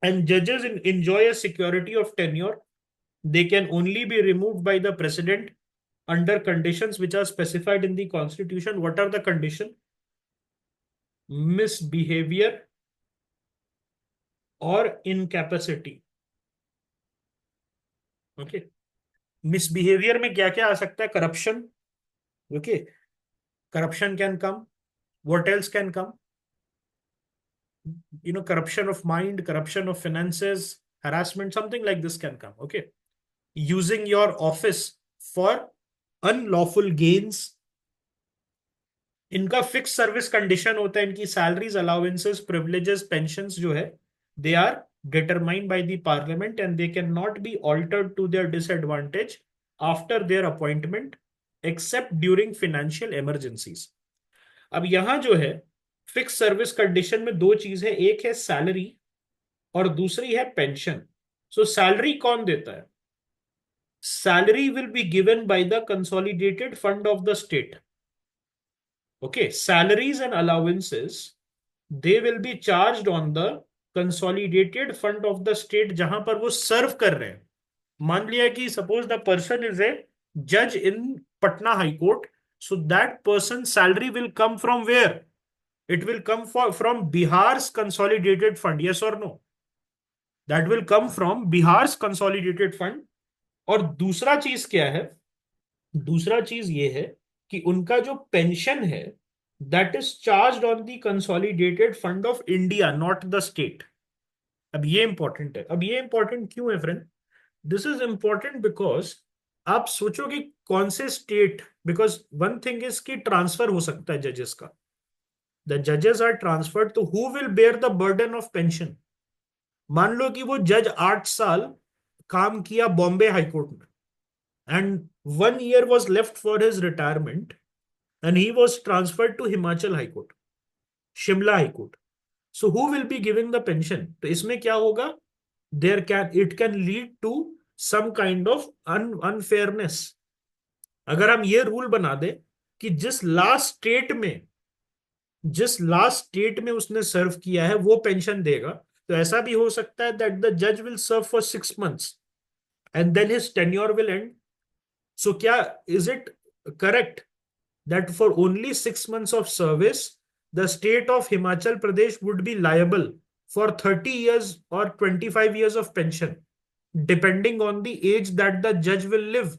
And judges enjoy a security of tenure. They can only be removed by the president under conditions which are specified in the constitution. What are the conditions? Misbehavior or incapacity. Okay. Misbehavior में क्या क्या आ सकता है? Corruption. Okay. Corruption can come. What else can come? Corruption of mind, corruption of finances, harassment, something like this can come. Okay. Using your office for unlawful gains. इनका फिक्स सर्विस कंडीशन होता है, इनकी सैलरीज, अलाउंसेस, प्रिविलेजेस, पेंशंस जो है they are determined by the parliament and they can not be altered to their disadvantage after their appointment except during financial emergencies. अब यहां जो है फिक्स सर्विस कंडीशन में दो चीज है, एक है सैलरी और दूसरी है पेंशन। सो सैलरी कौन देता है? Salary will be given by the consolidated fund of the state. Okay, salaries and allowances, they will be charged on the consolidated fund of the state जहां पर वो सर्व कर रहे हैं। मान लिया कि suppose the person is a जज in Patna high court, so that person's salary will come from where? It will come from Bihar's consolidated fund, yes or no? That will come from Bihar's consolidated fund। और दूसरा चीज क्या है? दूसरा चीज ये है कि उनका जो पेंशन है that is charge on the consolidated fund of India, not the state. अब ये इंपॉर्टेंट है। अब ये इंपॉर्टेंट क्यों है friend? This is important because आप सोचोगे कौन से state, because one thing is कि ट्रांसफर हो सकता है जजेस का। द जजेस आर ट्रांसफर्ड, तो who will bear the burden of pension? मान लो कि वो जज 8 साल काम किया बॉम्बे हाईकोर्ट में and 1 year was left for his retirement and he was transferred to Himachal High Court, Shimla High Court. So who will be giving the pension? तो इसमें क्या होगा? It can lead to some kind of unfairness। अगर हम ये रूल बना दे कि जिस लास्ट स्टेट में उसने सर्व किया है वो पेंशन देगा, तो ऐसा भी हो सकता है दैट द जज will serve for 6 months and then his tenure will end. So क्या, is it correct that for only 6 months of service the state of Himachal Pradesh would be liable for 30 years or 25 years of pension, depending on the age that the judge will live?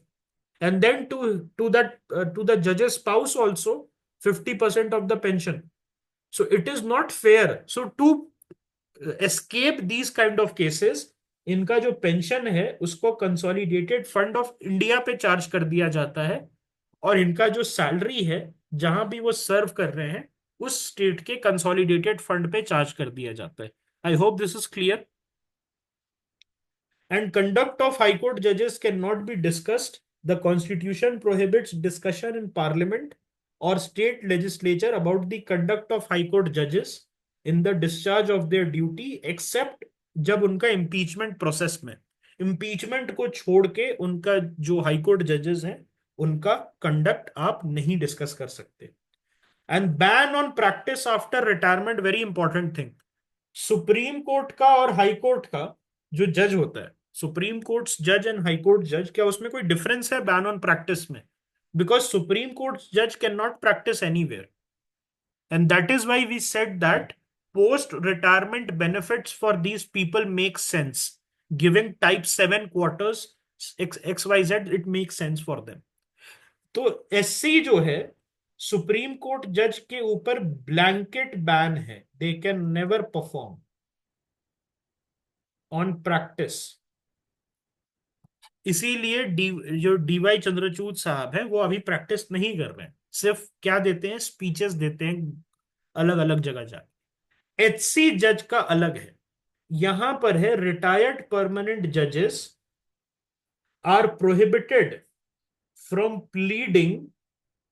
And then to the judge's spouse also 50% of the pension. So it is not fair. So to escape these kind of cases, इनका जो पेंशन है उसको कंसोलिडेटेड फंड ऑफ इंडिया पे चार्ज कर दिया जाता है, और इनका जो सैलरी है जहां भी वो सर्व कर रहे हैं उस स्टेट के कंसोलिडेटेड फंड पे चार्ज कर दिया जाता है. I hope this is clear. And conduct of high court judges cannot be discussed. The constitution prohibits discussion in parliament or state legislature about the conduct of high court judges in the discharge of their duty, except जब उनका impeachment process में, impeachment को छोड़ के उनका जो हाई कोर्ट जजेस हैं उनका कंडक्ट आप नहीं डिस्कस कर सकते. And ban on practice after retirement, very important thing. Supreme court का और हाई कोर्ट का जो जज होता है, सुप्रीम कोर्ट जज एंड हाई कोर्ट जज, क्या उसमें कोई डिफरेंस है बैन ऑन प्रैक्टिस में? बिकॉज सुप्रीम कोर्ट जज can not practice anywhere, and that is why we said that post retirement benefits for these people make sense. Giving type 7 quarters XYZ, it make sense for them. तो एससी जो है, सुप्रीम कोर्ट जज के ऊपर ब्लैंकेट बैन है, they can never perform on practice. इसीलिए जो डीवाई चंद्रचूड साहब हैं वो अभी प्रैक्टिस नहीं कर रहे हैं, सिर्फ क्या देते हैं, स्पीचेस देते हैं अलग अलग जगह जाके. एचसी जज का अलग है. यहां पर है रिटायर्ड परमानेंट जजेस are prohibited from pleading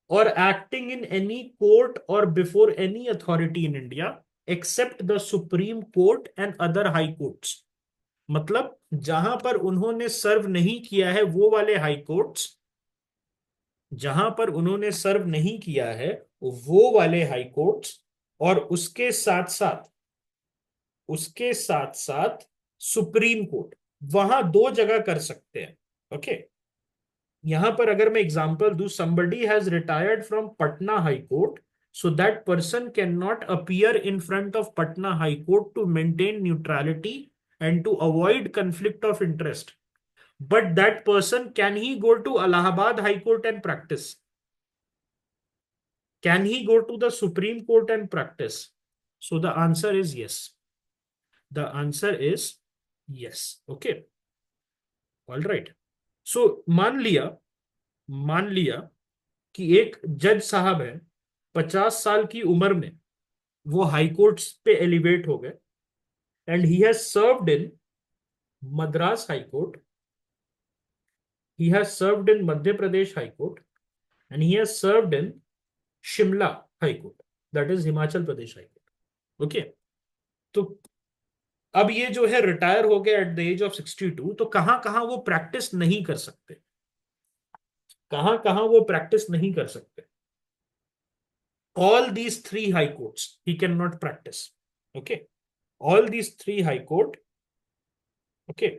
or acting in any court or before any authority in India except the Supreme Court and other high courts. मतलब जहां पर उन्होंने सर्व नहीं किया है वो वाले हाई कोर्ट्स, जहां पर उन्होंने सर्व नहीं किया है वो वाले हाई कोर्ट्स, और उसके साथ साथ सुप्रीम कोर्ट, वहां 2 जगह कर सकते हैं. ओके. यहां पर अगर मैं एग्जांपल दूं, somebody has retired from Patna High Court, so that person cannot appear in front of Patna High Court to maintain neutrality and to avoid conflict of interest. But that person, can he go to Allahabad High Court and practice? Can he go to the Supreme Court and practice? So the answer is yes. The answer is yes. Okay. All right. So मान लिया कि एक जज साहब है, 50 साल की उम्र में वो हाई कोर्ट पे एलिवेट हो गए, and he has served in Madras high court, he has served in Madhya Pradesh high court, and he has served in Shimla high court, that is Himachal Pradesh high court. Okay. तो अब ये जो है रिटायर हो गए एट द एज ऑफ 62, तो कहां कहां वो प्रैक्टिस नहीं कर सकते, कहां कहां वो प्रैक्टिस नहीं कर सकते? All these 3 high courts he cannot practice. Okay. All these 3 high court, okay,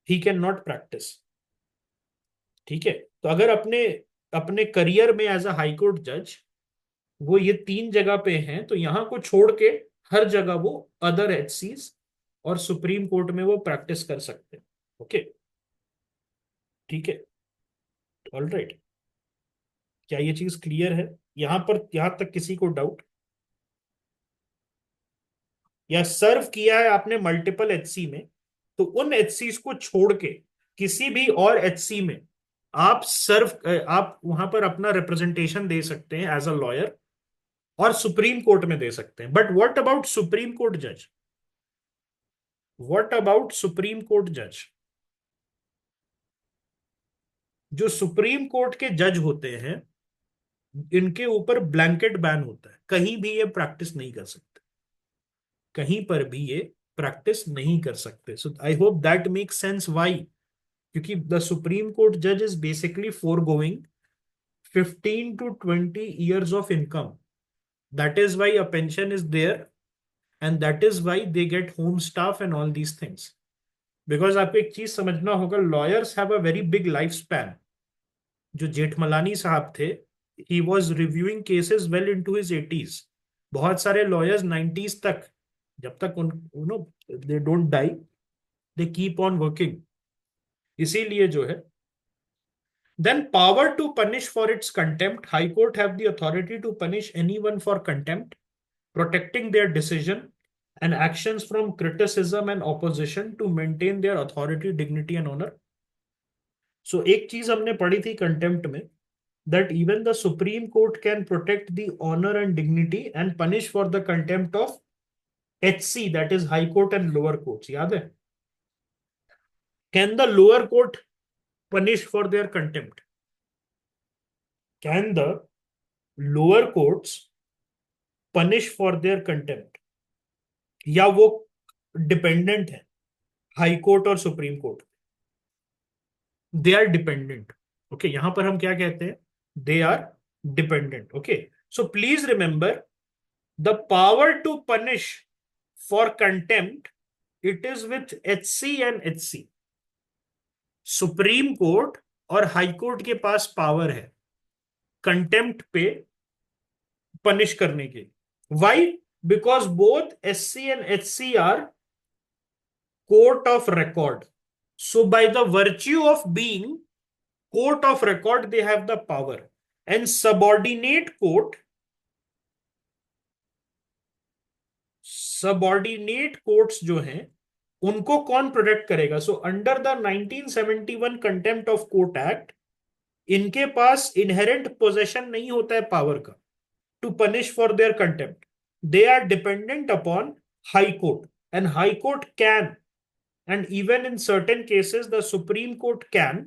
he cannot practice. ठीक है. तो अगर अपने अपने करियर में एज अ हाई कोर्ट जज वो ये 3 जगह पे हैं, तो यहां को छोड़ के हर जगह वो अदर एचसीज और सुप्रीम कोर्ट में वो प्रैक्टिस कर सकते हैं. ओके. ठीक है. All right. क्या ये चीज क्लियर है यहां पर? यहां तक किसी को डाउट? या सर्व किया है आपने मल्टीपल एचसी में, तो उन एचसी को छोड़ के किसी भी और एचसी में आप वहां पर अपना रिप्रेजेंटेशन दे सकते हैं एज अ लॉयर, और सुप्रीम कोर्ट में दे सकते हैं. But what about supreme court जज? व्हाट अबाउट सुप्रीम कोर्ट जज? जो सुप्रीम कोर्ट के जज होते हैं इनके ऊपर ब्लैंकेट बैन होता है, कहीं भी ये प्रैक्टिस नहीं कर सकते, कहीं पर भी ये प्रैक्टिस नहीं कर सकते. So I hope that make sense. Why? क्योंकि द सुप्रीम कोर्ट जज is basically forgoing 15 to 20 years of income. That is why a pension is there, and that is why they get home staff and all these things. Because आपको एक चीज समझना होगा, lawyers have a very big life span. जो जेठमलानी साहब थे, he was reviewing cases well in to his 80s। बहुत सारे लॉयर्स 90s तक, जब तक उन no they don't die, they keep on working. इसीलिए जो है, then power to punish for its contempt. High Court have the authority to punish anyone for contempt, protecting their decision and actions from criticism and opposition to maintain their authority, dignity and honor. So एक चीज हमने पढ़ी थी कंटेम्प्ट में, that even the Supreme Court can protect the honor and dignity and punish for the contempt of HC, that is High Court and lower courts. याद है? Can the lower court punish for their contempt? Can the lower courts punish for their contempt? या वो डिपेंडेंट है हाई कोर्ट और supreme court? They are dependent. Okay, यहां पर हम क्या कहते हैं? They are dependent. Okay, so please remember, the power to punish for contempt, it is with HC and HC। Supreme court और हाई कोर्ट के पास पावर है कंटेम्प्ट पे पनिश करने के। Why? Because both SC and HC are court of record. So by the virtue of being court of record, they have the power. And subordinate courts जो हैं, उनको कौन प्रोटेक्ट करेगा? So under the 1971 contempt of court act, इनके पास इनहेरेंट पोजेशन नहीं होता है पावर का to punish for their contempt. They are dependent upon high court, and high court can, and even in certain cases the Supreme Court can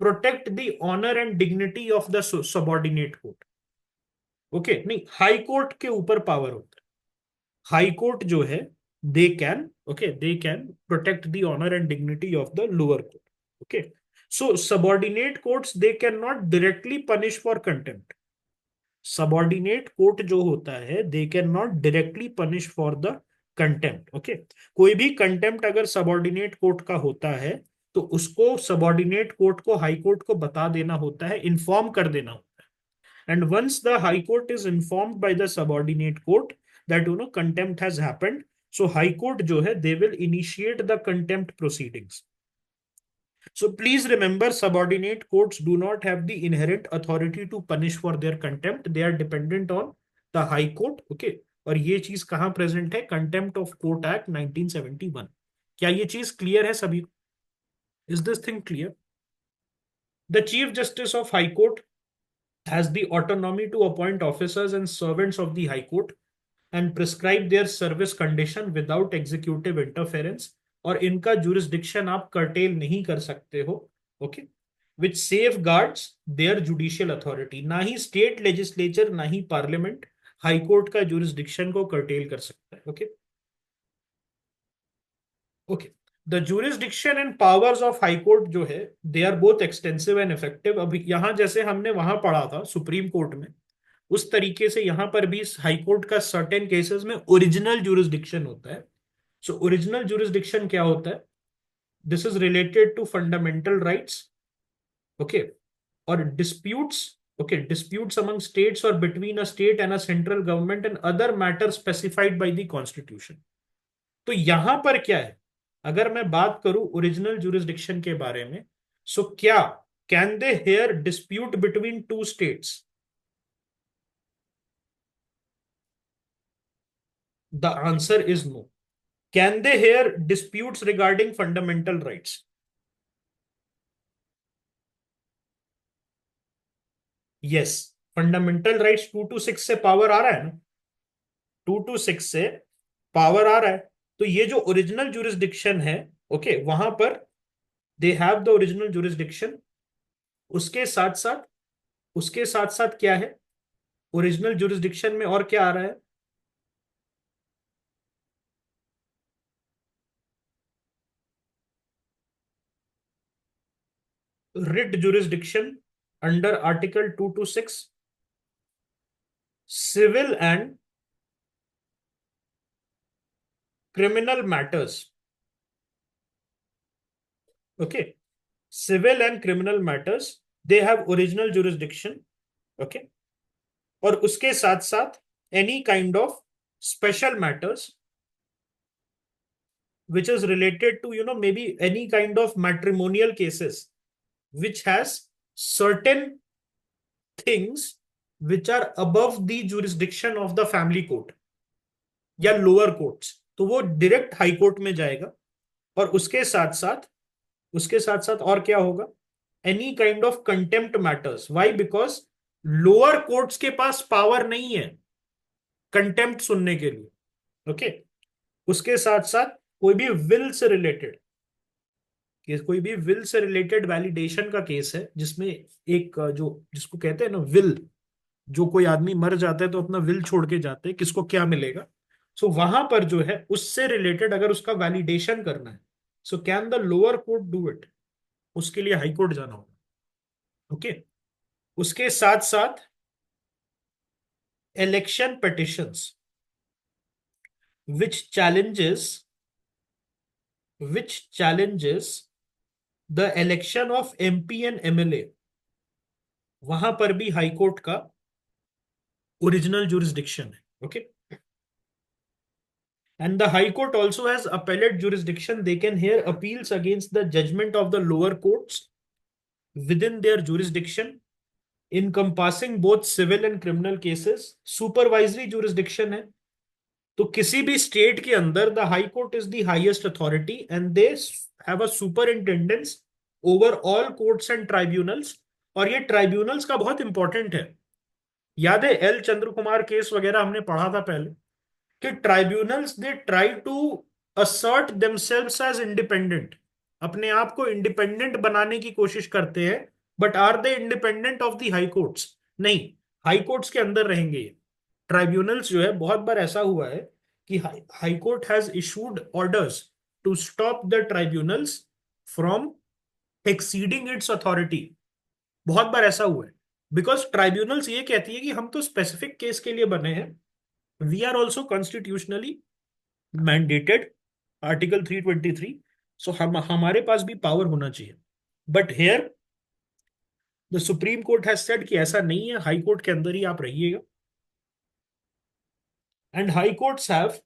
protect the honor and dignity of the subordinate court. Okay, नहीं, हाई कोर्ट के ऊपर पावर होता है। हाई कोर्ट जो है, they can, okay, they can protect the honour and dignity of the lower court. Okay, so subordinate courts they can not directly punish for contempt. Subordinate court जो होता है, they can not directly punish for the contempt. Okay, कोई भी कंटेम्प्ट अगर सबॉर्डिनेट कोर्ट का होता है, तो उसको सबॉर्डिनेट कोर्ट को हाई कोर्ट को बता देना होता है, इन्फॉर्म कर देना होता है। And once the high court is informed by the subordinate court that contempt has happened, so high court जो है, they will initiate the contempt proceedings. So please remember, subordinate courts do not have the inherent authority to punish for their contempt. They are dependent on the High Court. Okay. और ये चीज कहाँ प्रेजेंट है? Contempt of court act 1971। क्या ये चीज क्लियर है सभी? Is this thing clear? The chief justice of high court has the autonomy to appoint officers and servants of the High Court and prescribe their service condition without executive interference। और इनका jurisdiction आप curtail नहीं कर सकते हो। Okay, which safeguards their judicial authority। ना ही स्टेट लेजिस्लेचर, ना ही पार्लियामेंट हाई कोर्ट का jurisdiction को curtail कर सकता है। Okay, okay, the jurisdiction and powers of high court जो है, they are both extensive and effective. अभी यहां जैसे हमने वहां पढ़ा था सुप्रीम कोर्ट में, उस तरीके से यहां पर भी हाई कोर्ट का सर्टेन केसेस में ओरिजिनल जुरिस्डिक्शन होता है। सो ओरिजिनल जुरिस्डिक्शन क्या होता है? This is related to fundamental rights. Okay, और disputes, okay, disputes among states और between a state and a central government and other matter specified by the constitution. तो यहां पर क्या है? अगर मैं बात करूं ओरिजिनल जुरिस्डिक्शन के बारे में, सो क्या can they hear dispute between two states? The answer is no. Can they hear disputes regarding fundamental rights? Yes. Fundamental rights 2 to 6 से पावर आ रहा है ना, 2 to 6 से पावर आ रहा है। तो ये जो ओरिजिनल जुरिस्डिक्शन है, ओके, वहां पर they have the original jurisdiction. उसके साथ साथ, उसके साथ साथ क्या है ओरिजिनल जुरिस्डिक्शन में? और क्या आ रहा है? Writ jurisdiction under article 2 to 6, civil and criminal matters okay, civil and criminal matters they have original jurisdiction. Okay, और उसके साथ साथ any kind of special matters which is related to maybe any kind of matrimonial cases which has certain things which are above the jurisdiction of the family court या लोअर कोर्ट्स, तो वो डायरेक्ट हाई कोर्ट में जाएगा। और उसके साथ साथ और क्या होगा, any kind of contempt matters. Why? Because lower courts के पास पावर नहीं है कंटेम्प्ट सुनने के लिए। ओके, उसके साथ साथ कोई भी विल से रिलेटेड केस, कोई भी विल से रिलेटेड वैलिडेशन का केस है जिसमें एक जो जिसको कहते हैं ना विल, जो कोई आदमी मर जाता है तो अपना विल छोड़ के जाते हैं, किसको क्या मिलेगा, सो वहां पर जो है उससे रिलेटेड अगर उसका वैलिडेशन करना है, सो can the lower court do it, उसके लिए हाई कोर्ट जाना होगा। ओके, उसके साथ साथ election petitions which challenges which challenges the election of MP and MLA, वहां पर भी हाई कोर्ट का ओरिजिनल jurisdiction है। Okay, and the high court also has appellate jurisdiction. They can hear appeals against the judgment of the lower courts within their jurisdiction, encompassing both civil and criminal cases. Supervisory jurisdiction है, तो किसी भी स्टेट के अंदर the high court is the highest authority and they have a superintendence over all courts and tribunals. और ये ट्राइब्यूनल्स का बहुत इंपॉर्टेंट है। याद है एल चंद्र कुमार केस वगैरह हमने पढ़ा था पहले, कि tribunals they try to assert themselves as independent, अपने आप को इंडिपेंडेंट बनाने की कोशिश करते हैं, but are they independent of the high courts? नहीं, हाई कोर्ट्स के अंदर रहेंगे ये ट्राइब्यूनल्स। जो है बहुत बार ऐसा हुआ है कि high court has issued orders to stop the tribunals from exceeding its authority. बहुत बार ऐसा हुआ है, बिकॉज ट्राइब्यूनल्स ये कहती है कि हम तो स्पेसिफिक केस के लिए बने हैं, we are also constitutionally mandated, article 323, so हम हमारे पास भी पावर होना चाहिए। But here the supreme court has said कि ऐसा नहीं है, हाई कोर्ट के अंदर ही आप रहिएगा। And high courts have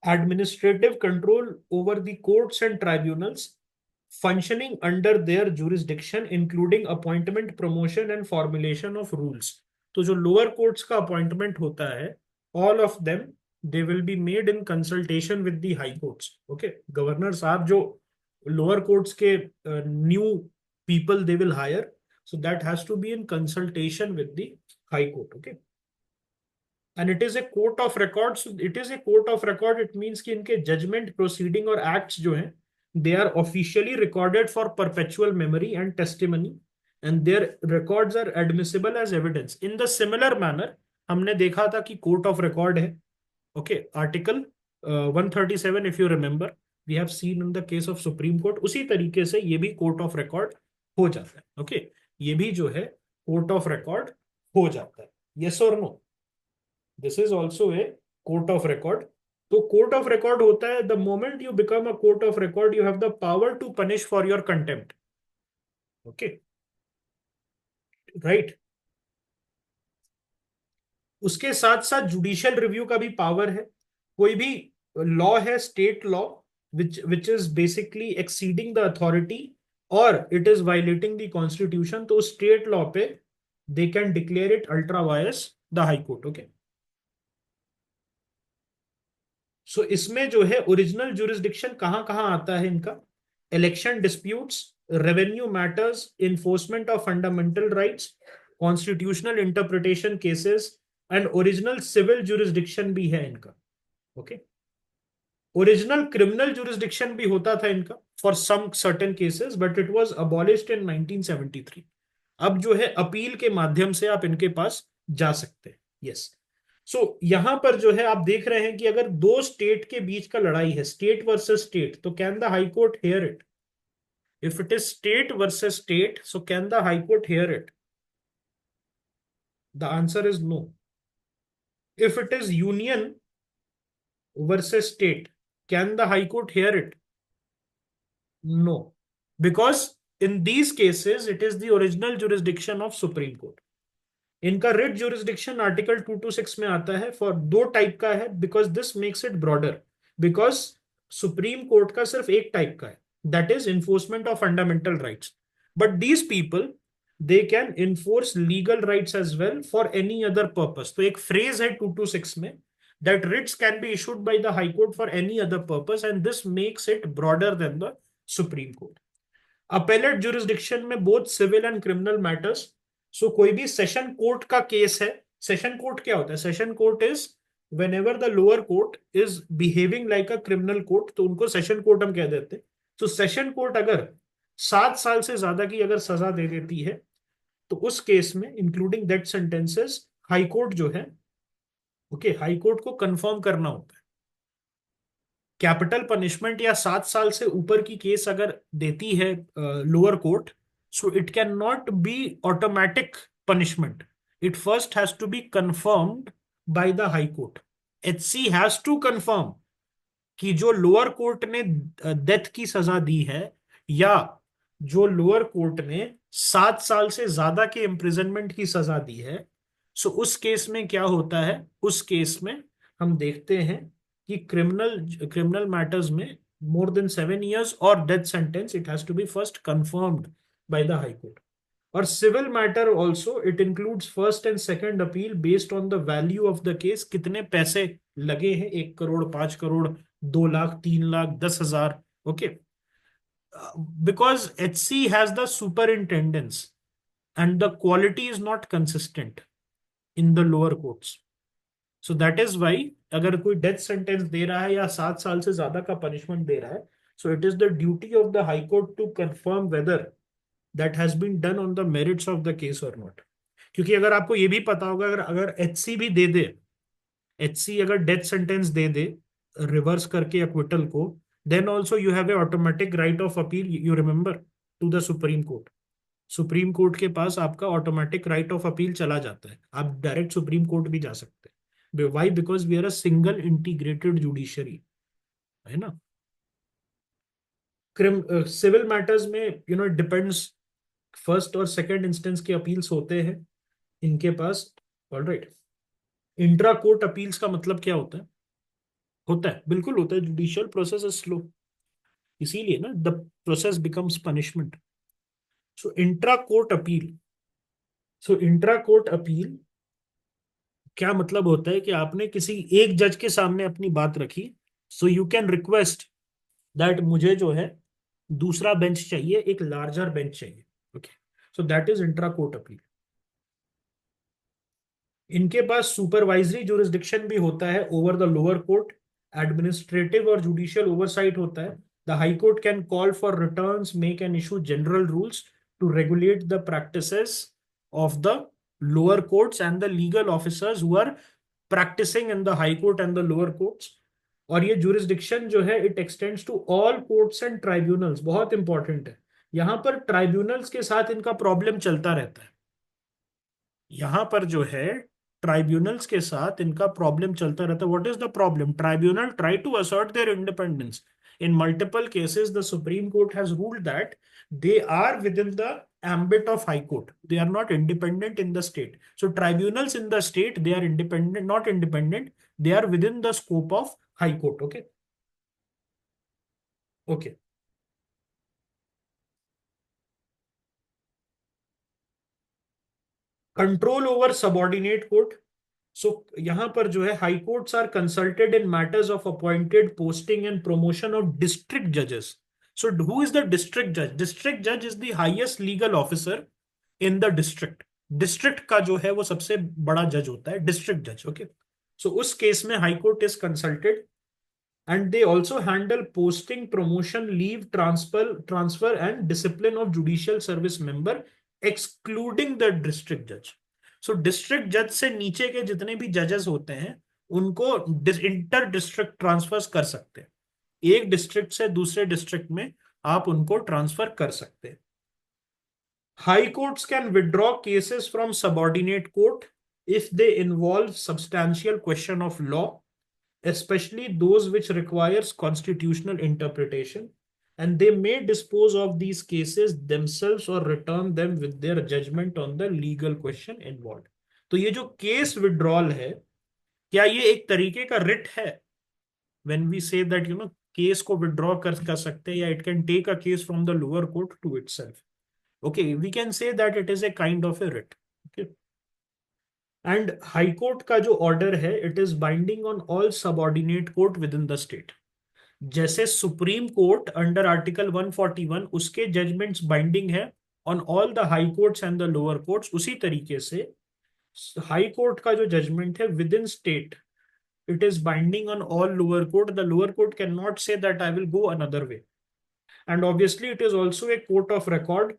administrative control over the courts and tribunals functioning under their jurisdiction, including appointment, promotion and formulation of rules. तो जो lower courts का appointment होता है, all of them they will be made in consultation with the high courts. Okay, governor साहब जो lower courts के new people they will hire, so that has to be in consultation with the high court. Okay, and it is a court of record. So it is a court of record, it means कि इनके judgment, proceeding और acts जो हैं they are officially recorded for perpetual memory and testimony, and their records are admissible as evidence. In the similar manner हमने देखा था कि court of record है, okay, article 137 if you remember, we have seen in the case of Supreme Court, उसी तरीके से ये भी court of record हो जाता है। okay, ये भी जो है court of record हो जाता है। yes or no? This is also a court of record. तो कोर्ट ऑफ रिकॉर्ड होता है the moment you become a court of record you have the power to punish for your contempt. Okay, right. उसके साथ साथ जुडिशियल रिव्यू का भी पावर है। कोई भी लॉ है state law which is basically exceeding the authority और it is violating the constitution, तो स्टेट लॉ पे they can declare it ultra vires the high court. Okay, so इसमें जो है ओरिजिनल जुरिस्डिक्शन कहां कहां आता है इनका, election disputes, revenue matters, enforcement of fundamental rights, constitutional interpretation cases and original civil jurisdiction भी है इनका। ओके, ओरिजिनल क्रिमिनल जुरिस्डिक्शन भी होता था इनका for some certain cases, but it was abolished in 1973। अब जो है अपील के माध्यम से आप इनके पास जा सकते हैं। यस, सो यहां पर जो है आप देख रहे हैं कि अगर दो स्टेट के बीच का लड़ाई है, स्टेट वर्सेस स्टेट, तो can the high court hear it? If it is state versus state, so can the high court hear it? The answer is no. If it is union versus state, can the high court hear it? No. Because in these cases it is the original jurisdiction of supreme court. इनका रिट जुरिस्डिक्शन आर्टिकल 226 में आता है, फॉर दो टाइप का है, because this makes it broader. Because supreme court का सिर्फ एक टाइप का है, that is enforcement of fundamental rights, but these people they can enforce legal rights as well for any other purpose. तो एक फ्रेज है 226 में, that writs can be issued by the high court for any other purpose, and this makes it broader than the supreme court. Appellate jurisdiction में both civil and criminal matters. So कोई भी सेशन कोर्ट का केस है, सेशन कोर्ट क्या होता है? Session court is whenever the lower court is behaving like a criminal court, तो उनको सेशन कोर्ट हम कह देते हैं। तो सेशन कोर्ट अगर 7 साल से ज्यादा की अगर सजा दे देती है, तो उस केस में including death sentences high court जो है, ओके, हाई कोर्ट को कंफर्म करना होता है। कैपिटल पनिशमेंट या 7 साल से ऊपर की केस अगर देती है lower court, so it can not be automatic punishment, it first has to be confirmed by the high court. HC has to confirm कि जो लोअर कोर्ट ने डेथ की सजा दी है, या जो लोअर कोर्ट ने 7 साल से ज्यादा के इम्प्रिजनमेंट की सजा दी है, सो उस केस में क्या होता है? उस केस में हम देखते हैं कि क्रिमिनल क्रिमिनल मैटर्स में मोर देन 7 years और death sentence, it has to be first confirmed by the high court. और civil matter also it includes first and second appeal based on the value of the case. कितने पैसे लगे हैं, 1 crore, 5 crore, 2 lakh, 3 lakh, 10,000, okay. Because HC has the superintendence and the quality is not consistent in the lower courts. So that is why अगर कोई डेथ सेंटेंस दे रहा है या 7 साल से ज्यादा का पनिशमेंट दे रहा है, so it is the duty of the high court to confirm whether that has been done on the merits of the case or not. क्योंकि अगर आपको ये भी पता होगा, अगर अगर एचसी भी दे दे, एचसी अगर डेथ सेंटेंस दे दे रिवर्स करके एक्विटल को, then also you have a automatic right of appeal, you remember, to the supreme court. Supreme court के पास आपका ऑटोमेटिक राइट ऑफ अपील चला जाता है, आप डायरेक्ट सुप्रीम कोर्ट भी जा सकते हैं। Why? Because we are a single integrated judiciary, है ना। सिविल मैटर्स में इट डिपेंड्स, फर्स्ट और सेकंड इंस्टेंस के अपील्स होते हैं इनके पास, ऑलराइट। इंट्रा कोर्ट अपील्स का मतलब क्या होता है? होता है, बिल्कुल होता है, जुडिशियल प्रोसेस इज स्लो, इसीलिए ना the process becomes punishment. So intra court appeal, so intra court appeal क्या मतलब होता है कि आपने किसी एक जज के सामने अपनी बात रखी, so you can request that मुझे जो है दूसरा बेंच चाहिए, एक लार्जर बेंच चाहिए, okay. So that is intra court appeal. इनके पास सुपरवाइजरी जुरिस्डिक्शन भी होता है over the lower court, administrative और जुडिशियल ओवरसाइट होता है। The high court can call for returns, make and issue general rules to regulate the practices of the lower courts and the legal officers who are practising in the high court and the lower courts. और ये जुरिस्डिक्शन जो है it extends to all courts and tribunals, बहुत इंपॉर्टेंट है। यहां पर ट्राइब्यूनल्स के साथ इनका प्रॉब्लम चलता रहता है, यहां पर जो है ट्राइब्यूनल्स के साथ इनका प्रॉब्लम चलता रहता है। What is the problem? Tribunal try to assert their independence. In multiple cases, the Supreme Court has ruled that they are within the ambit of High Court. They are not independent in the state. So tribunals in the state, they are independent, not independent. They are within the scope of High Court. Okay. Okay. Control over subordinate court. सो यहां पर जो है high courts are consulted in matters of appointed posting and promotion of district जजेस। So who is the district जज? डिस्ट्रिक्ट जज is the highest legal officer in the district. District का जो है वो सबसे बड़ा जज होता है, डिस्ट्रिक्ट जज, ओके। सो उस केस में high court is consulted and they also handle posting, promotion, leave, transfer and discipline of judicial service member excluding the district जज। सो डिस्ट्रिक्ट जज से नीचे के जितने भी जजेस होते हैं उनको इंटर डिस्ट्रिक्ट ट्रांसफर कर सकते हैं, एक डिस्ट्रिक्ट से दूसरे डिस्ट्रिक्ट में आप उनको ट्रांसफर कर सकते हैं। High courts can withdraw cases from subordinate court if they involve substantial question of law, especially those which requires constitutional interpretation, and they may dispose of these cases themselves or return them with their judgment on the legal question involved. तो ये जो केस विड्रॉल है, क्या ये एक तरीके का रिट है? When we say that case को विड्रॉ कर सकते हैं, या it can take a case from the lower court to itself. Okay, we can say that it is a kind of a writ. Okay. And high court का जो ऑर्डर है, it is binding on all subordinate court within the state. जैसे सुप्रीम कोर्ट अंडर आर्टिकल 141 उसके जजमेंट्स बाइंडिंग है on all the high courts and the lower courts, उसी तरीके से हाई कोर्ट का जो जजमेंट है with in state, it is binding on all lower court. The lower court cannot say that I will go another way. And obviously it is also a court of record,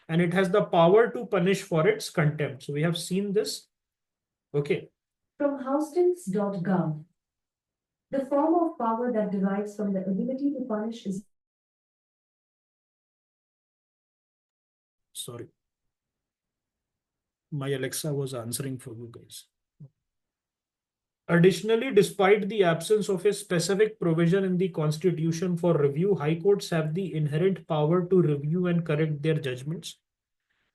and it has the power to punish for its contempt. So we have seen this. Okay. From Houstons.gov, the form of power that derives from the ability to punish is. Sorry, my Alexa was answering for you guys. Additionally, despite the absence of a specific provision in the Constitution for review, high courts have the inherent power to review and correct their judgments.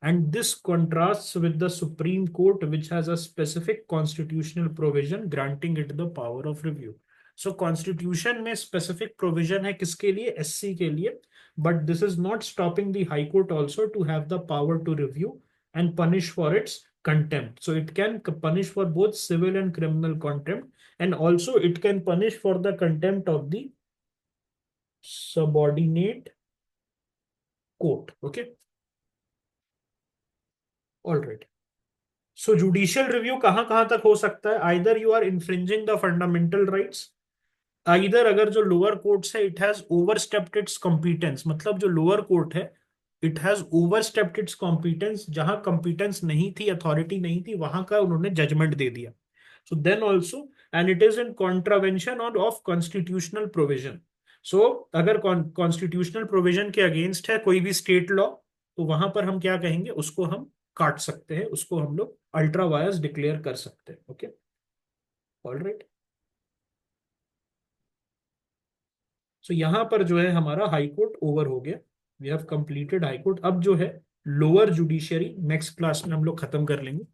And this contrasts with the Supreme Court, which has a specific constitutional provision granting it the power of review. So Constitution में specific provision है किसके लिए? SC के लिए. But this is not stopping the High Court also to have the power to review and punish for its contempt. So it can punish for both civil and criminal contempt, and also it can punish for the contempt of the subordinate court. Okay. All right. So judicial review कहां तक हो सकता है? Either you are infringing the fundamental rights, either अगर जो lower courts है it has overstepped its competence, मतलब जो lower court है it has overstepped its competence, जहां competence नहीं थी, authority नहीं थी, वहां का उन्होंने judgment दे दिया. So then also, and it is in contravention of constitutional provision. So अगर constitutional provision के against है कोई भी state law, तो वहां पर हम क्या कहेंगे? उसको हम काट सकते हैं, उसको हम लोग अल्ट्रा वायर्स डिक्लेयर कर सकते हैं. ओके. All right. सो यहां पर जो है हमारा हाई कोर्ट ओवर हो गया. We have completed high court. अब जो है लोअर जुडिशियरी नेक्स्ट क्लास में हम लोग खत्म कर लेंगे.